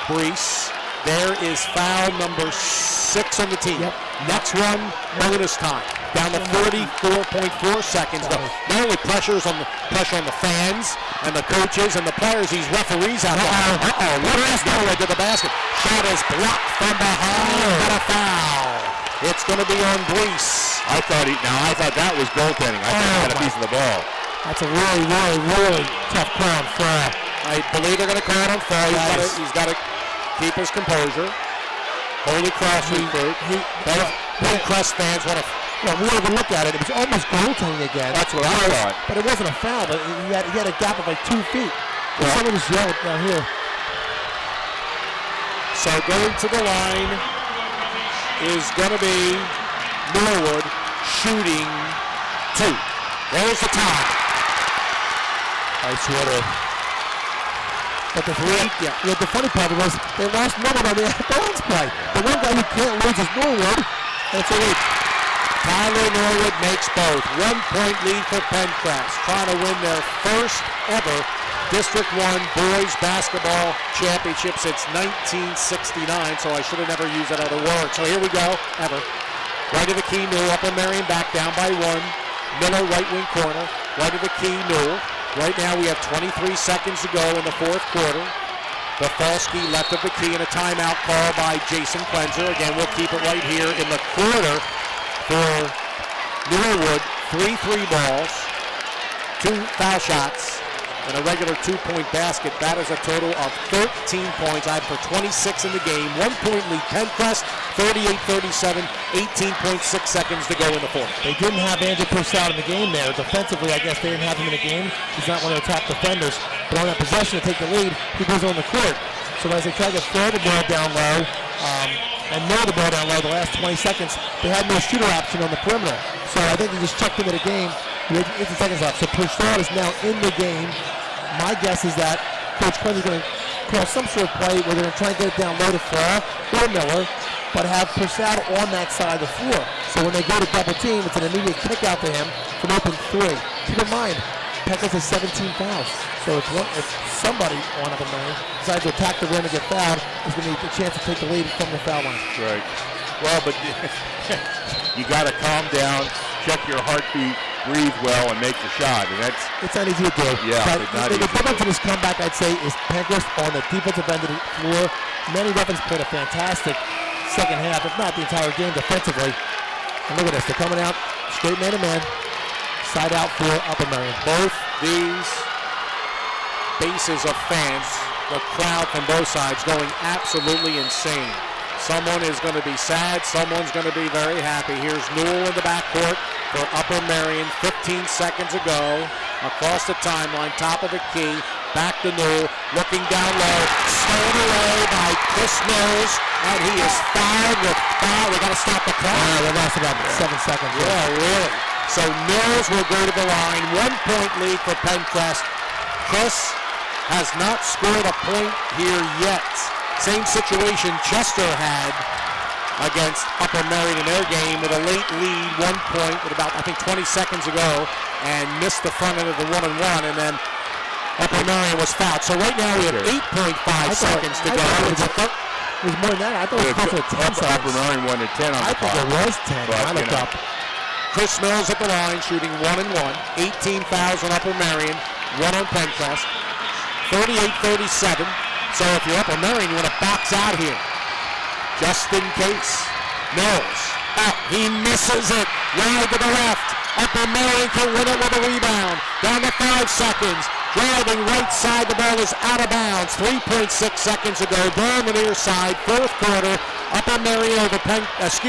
Brees. There is foul number 6 on the team. Yep. Next one, bonus time. Down to 44.4 seconds. Not only pressure on the fans and the coaches and the players, these referees out there. Let's go right to the basket. Shot is blocked from behind. Got a foul. It's going to be on Brees. I thought that was goaltending. I thought he had a piece of the ball. That's a really, really, really tough call on foul. I believe they're going to call it on foul. He's got to keep his composure. Holy Cross recruit. Crest fans want to. Well, we don't even look at it. It was almost goaltending again. That's what I thought. But it wasn't a foul. But he had a gap of like 2 feet. Well, someone was yelling down here. So going to the line is going to be Norwood shooting 2. There's the time. Nice water. But the funny part was they lost Norwood on the bounce play. The one guy who can't lose is Norwood. And it's a Tyler Norwood makes both. 1-point lead for Pencrest, trying to win their first ever District 1 Boys Basketball Championship since 1969, so I should have never used that other word. So here we go, ever. Right of the key, Newell. Upper Merion back down by 1. Miller, right wing corner. Right of the key, Newell. Right now we have 23 seconds to go in the fourth quarter. Rafalski left of the key and a timeout call by Jason Quenzer. Again, we'll keep it right here in the quarter for Norwood. 3 3 balls, 2 foul shots, and a regular 2-point basket. That is a total of 13 points. I have for 26 in the game. 1-point lead Pencrest, 38-37, 18.6 seconds to go in the fourth. They didn't have Andrew Purcell in the game there. Defensively, I guess they didn't have him in the game. He's not one of the top defenders. But on that possession to take the lead, he goes on the court. So as they try to throw the ball down low and nail the ball down low the last 20 seconds, they had no shooter option on the perimeter. So I think they just checked into the game with 18 seconds left. So Purcell is now in the game. My guess is that Coach Quenzer is going to call some sort of play where they're going to try and get it down low to Fall or Miller, but have Purcell on that side of the floor. So when they go to double team, it's an immediate kick out to him from open 3. Keep in mind, Pencrest has 17 fouls. So if somebody on Upper Merion decides to attack the rim and get fouled, there's going to be a chance to take the lead from the foul line. Right. Well, but you got to calm down, check your heartbeat, breathe well, and make the shot. And it's not easy to do. Yeah, but it's not the easy. difference in this comeback, I'd say, is Pencrest on the defensive end of the floor. Many weapons played a fantastic second half, if not the entire game defensively. And look at this, they're coming out straight man-to-man, side out for Upper Merion. Both these bases of fans, the crowd from both sides going absolutely insane. Someone is going to be sad, someone's going to be very happy. Here's Newell in the backcourt for Upper Merion. 15 seconds ago, across the timeline, top of the key, back to Newell, looking down low, stolen away by Chris Mills, and he is fouled with foul. We got to stop the clock. They lost about 7 seconds. Yeah, really. So Mills will go to the line. 1-point lead for Pencrest. Chris has not scored a point here yet. Same situation Chester had against Upper Merion in their game with a late lead, 1 point with about, I think, 20 seconds ago, and missed the front end of the 1-and-1, and then Upper Merion was fouled. So right now we have 8.5 seconds to go. It was more than that. I thought it was closer to 10 seconds. Upper Merion won at 10 on the I think it was 10. I looked up. Chris Mills at the line, shooting 1-and-1. 18 fouls on Upper Merion, 1 on Pencrest. 38-37. So if you're Upper Merion, you want to box out here, just in case. Mills out. He misses it. Wide to the left. Upper Merion can win it with a rebound. Down to 5 seconds. Driving right side. The ball is out of bounds. 3.6 seconds ago. Ball on the near side. Fourth quarter. Upper Merion over Pencrest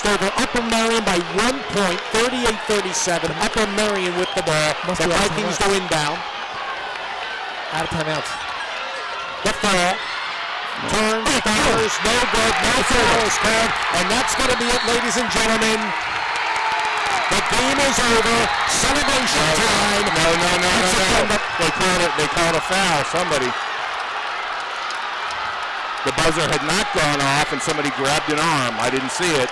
over Upper Merion by 1 point. 38-37. Upper Merion with the ball. The Vikings to inbound. Out of timeouts. The foul. Turns, fires, no good, no foul is called, and that's going to be it, ladies and gentlemen. The game is over. Celebration time. No. They called a foul. Somebody. The buzzer had not gone off, and somebody grabbed an arm. I didn't see it,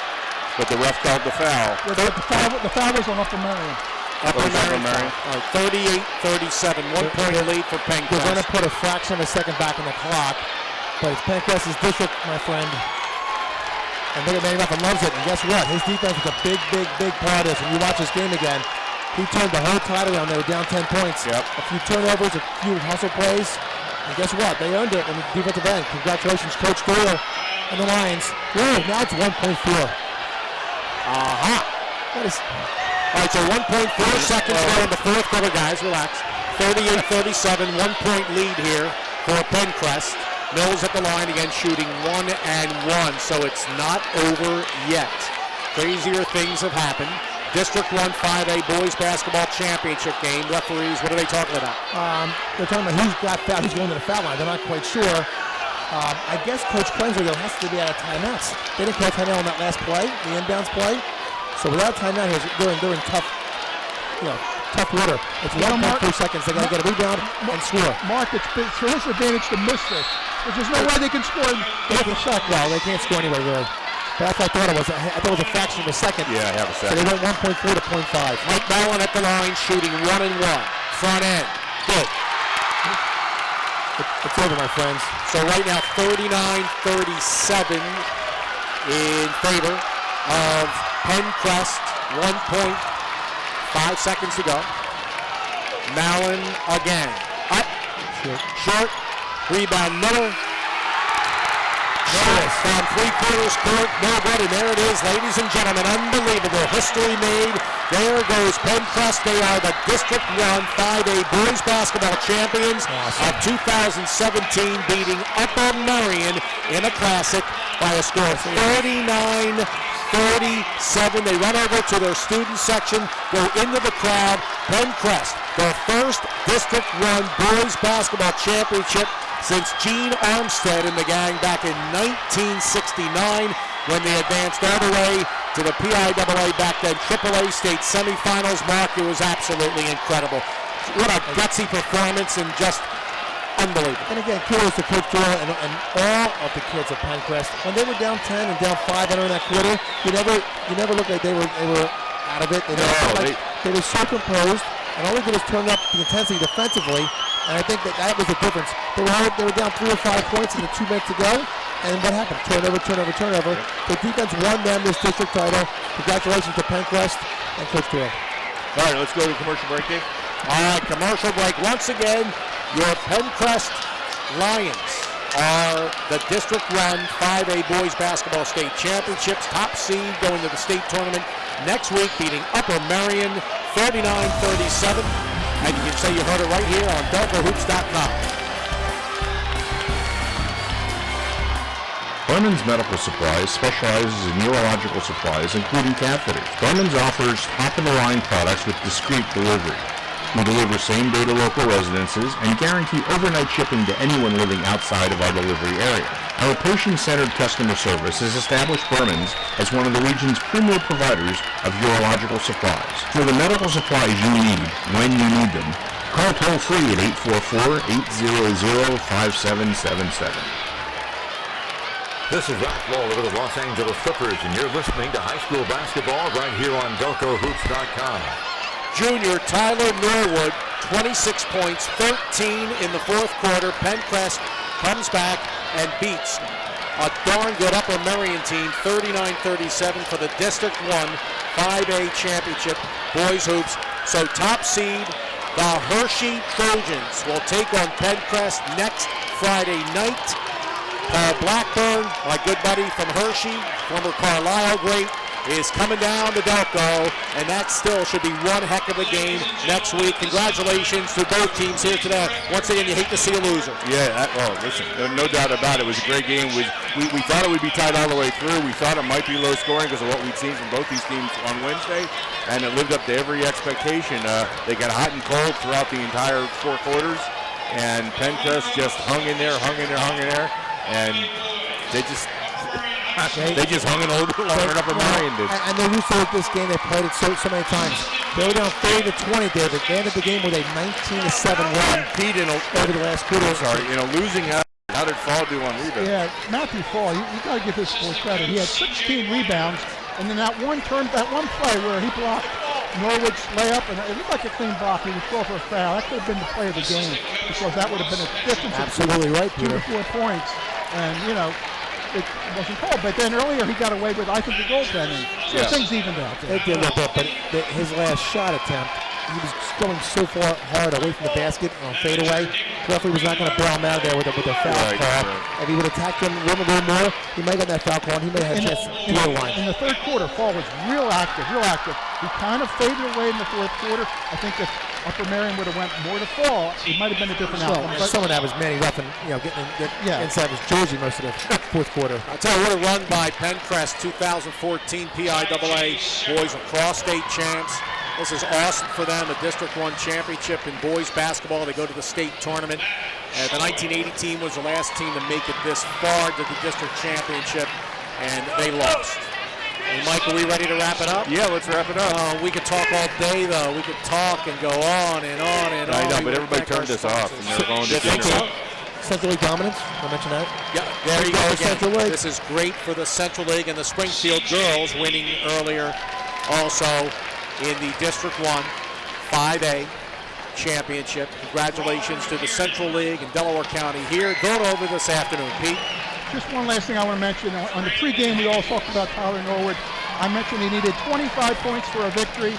but the ref called the foul. The foul was on Upper Merion. Upper Merion. 38-37. 1 point lead for Pencrest. They're going to put a fraction of a second back on the clock, but it's Pencrest's district, my friend. And look at Manny Ruffin loves it. And guess what? His defense is a big part of this. When you watch this game again, he turned the whole tide around. They were down 10 points. Yep. A few turnovers, a few hustle plays. And guess what? They earned it on the defensive end. Congratulations, Coach Doyle and the Lions. Whoa, now it's 1.4. What is... All right, so 1.4 seconds left in the fourth quarter, guys. Relax. 38-37, 1 point lead here for Pencrest. Mills at the line again, shooting 1-and-1. So it's not over yet. Crazier things have happened. District 1 5A Boys Basketball Championship game. Referees, what are they talking about? They're talking about who's got foul, who's going to the foul line. They're not quite sure. I guess Coach Quenzer, though, has to be out of timeouts. They didn't call timeout on that last play, the inbounds play. So without timeout, they're in tough water. It's 1.4 seconds. They got to get a rebound and score. Mark, it's to his advantage to miss this. There's no way they can score in half a second. Well, they can't score anyway, really. But that's what I thought it was. I thought it was a fraction of a second. Yeah, I have a So second. they went 1.4 to 0.5. Mike Mellon at the line, shooting 1 and 1. Front end. Good. It's over, my friends. So right now, 39-37 in favor of Pencrest. 1.5 seconds to go. Mellon again. Up. Short. Rebound Miller. Short from three-quarters court. No good. And there it is, ladies and gentlemen. Unbelievable. History made. There goes Pencrest. They are the District 1 5A boys basketball champions of 2017, beating Upper Merion in a classic by a score of 39-37. They run over to their student section, go into the crowd. Pencrest, their first District 1 boys basketball championship since Gene Armstead and the gang back in 1969, when they advanced all the way to the PIAA, back then AAA state semifinals. Mark, it was absolutely incredible. What a gutsy performance and just unbelievable. And again, kudos to Coach Doyle and all of the kids at Pencrest. When they were down 10 and down 5 in that quarter, you never looked like they were out of it. They were so composed, and all they did was turn up the intensity defensively. And I think that was the difference. They were down 3 or 5 points in the 2 minutes to go. And what happened? Turnover. The defense won them this district title. Congratulations to Pencrest and Coach Doyle. All right, let's go to commercial break, Dave. All right, commercial break. Once again, your Pencrest Lions are the District 1 5A boys basketball state championships. Top seed going to the state tournament next week, beating Upper Merion 39-37. And you can say you heard it right here on DeltaHoops.com. Berman's Medical Supplies specializes in urological supplies, including catheters. Berman's offers top-of-the-line products with discreet delivery. We deliver same-day to local residences and guarantee overnight shipping to anyone living outside of our delivery area. Our patient-centered customer service has established Berman's as one of the region's premier providers of urological supplies. For the medical supplies you need, when you need them, call toll-free at 844-800-5777. This is Ralph Lawler with the Los Angeles Clippers, and you're listening to high school basketball right here on DelcoHoops.com. Junior Tyler Norwood, 26 points, 13 in the fourth quarter. Pencrest comes back and beats a darn good Upper Merion team, 39-37 for the District 1 5A championship boys hoops. So top seed, the Hershey Trojans will take on Pencrest next Friday night. Paul Blackburn, my good buddy from Hershey, former Carlisle great, is coming down to Delco, and that still should be one heck of a game next week. Congratulations to both teams here today. Once again, you hate to see a loser. Yeah, listen, no doubt about it. It was a great game. We thought it would be tight all the way through. We thought it might be low scoring because of what we'd seen from both these teams on Wednesday, and it lived up to every expectation. They got hot and cold throughout the entire 4 quarters, and Pencrest just hung in there, and they just hung in a little bit longer than Upper Merion did. And they're used to this game. They played it so many times. They were down 30-20, David. They ended the game with a 19-7 run. Pete, over the last quarter. Sorry, losing out. How did Fall do on rebounds? Yeah, Matthew Fall, you got to give his score credit. He had 16 rebounds, and then that one play where he blocked Norwood's layup, and it looked like a clean block. He was called for a foul. That could have been the play of the game, because that would have been a difference Absolutely of right, 2 to 4 points. And, it wasn't called. But then earlier he got away with, I think, the goaltending. So things evened out there. It did a little bit, but his last shot attempt, he was going so far hard away from the basket on fadeaway. Referee was not going to bail him out there with a foul call. Right. If he would have attacked him a little more, he might have got that foul call, and he may have had a chance to go line. In the third quarter, Fall was real active. He kind of faded away in the fourth quarter. I think if Upper Merion would have went more to Fall, it might have been a different outcome. But some of that was Manny Ruffin, getting inside his jersey most of the fourth quarter. I'll tell you what, a run by Pencrest, 2014 PIAA boys lacrosse state champs. This is awesome for them, a District 1 championship in boys basketball. They go to the state tournament. The 1980 team was the last team to make it this far to the district championship, and they lost. Hey, Mike, are we ready to wrap it up? Yeah, let's wrap it up. We could talk all day, though. We could talk and go on and on and on. I know, but everybody turned us off, and they're going to dinner. Central League dominance. I mentioned that. Yeah, there you go Central again. League. This is great for the Central League and the Springfield girls winning earlier also in the District 1 5A championship. Congratulations to the Central League and Delaware County here. Villanova this afternoon. Pete? Just one last thing I want to mention. On the pregame, we all talked about Tyler Norwood. I mentioned he needed 25 points for a victory.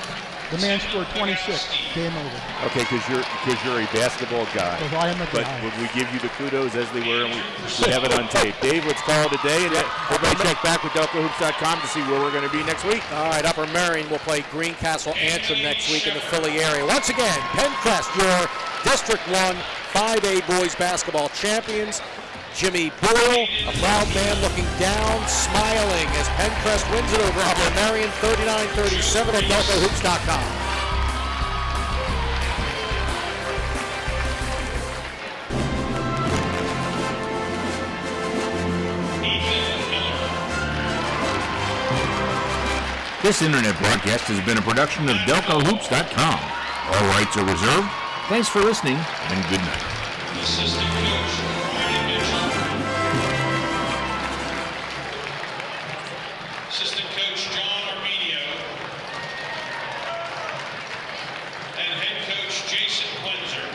The man scored 26. Game over. Okay, because you're a basketball guy. Because I am a But guy. would we give you the kudos as they were, and we have it on tape. Dave, let's call it a day, and everybody check back with DelcoHoops.com to see where we're going to be next week. All right, Upper Merion will play Greencastle Antrim next week in the Philly area. Once again, Pencrest, your District 1 5A boys basketball champions. Jimmy Boyle, a proud man looking down, smiling as Pencrest wins it over Upper Merion 39-37 at DelcoHoops.com. This internet broadcast has been a production of DelcoHoops.com. All rights are reserved. Thanks for listening, and good night. Assistant coach Brian Mitchell. Assistant coach John Arminio. And head coach Jason Quenzer.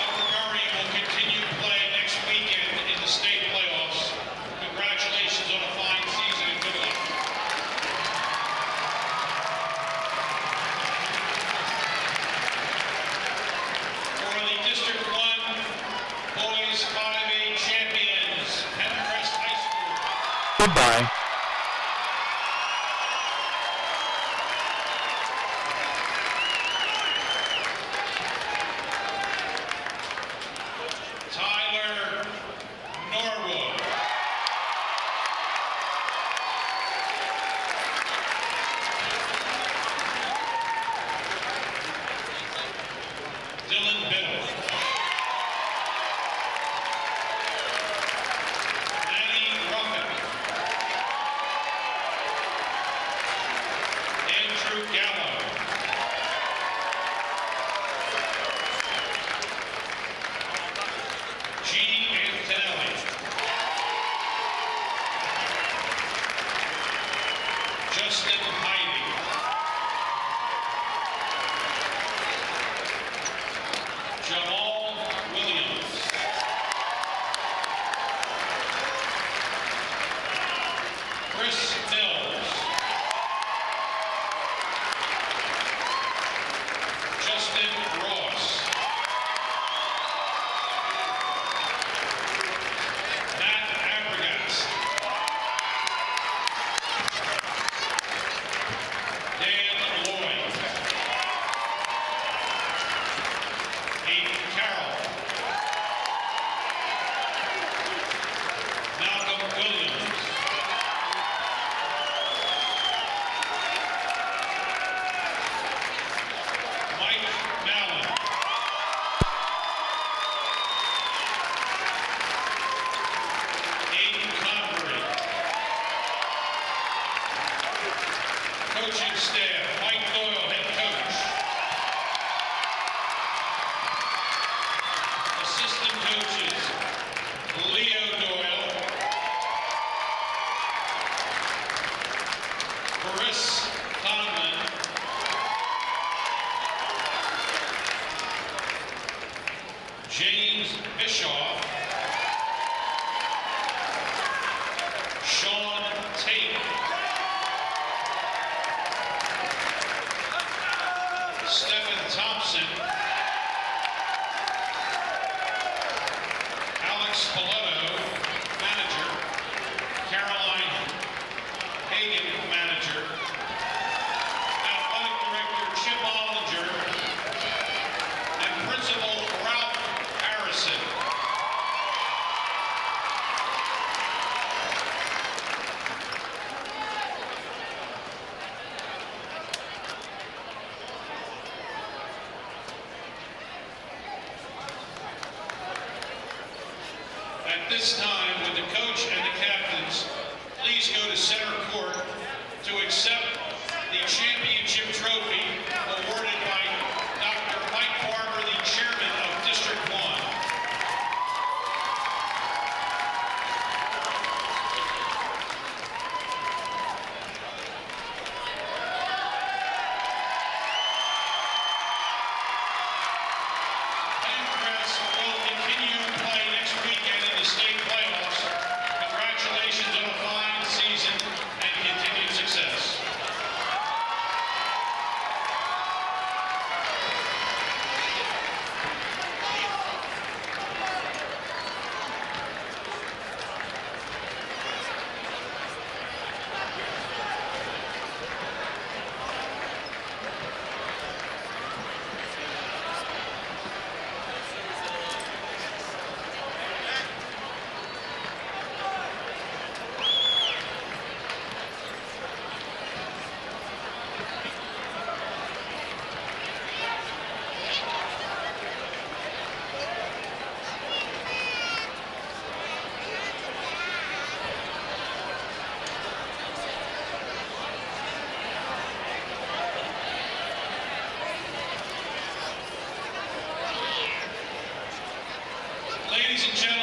Upper Merion will continue play next weekend in the state playoffs. Congratulations on a fine season and good luck. For the District 1 Boys 5A champions, Pencrest High School. Goodbye. Tyler Norwood. Dylan Biddle. Danny Ruffin. Andrew Gallo. G. Antonelli. Justin Heidi. Jamal Williams. Chris Mills. Justin Ross. Matt Abregast. Dan Lloyd. Aiden Carroll. Malcolm Williams. Mike Mallon. Aiden Convery. Coaching staff, Mike Doyle, head coach. Assistant coaches, Leo Doyle. Chris Conlon. James Bischoff. Sean Tate. Stephen Thompson. Alex Spoleto, manager. Caroline Hagan, manager. Athletic director Chip Ollinger. And principal Ralph Harrison. At this time, would the coach and the captains please go to center court to accept the championship trophy awarded by Dr. Mike Ladies and gentlemen,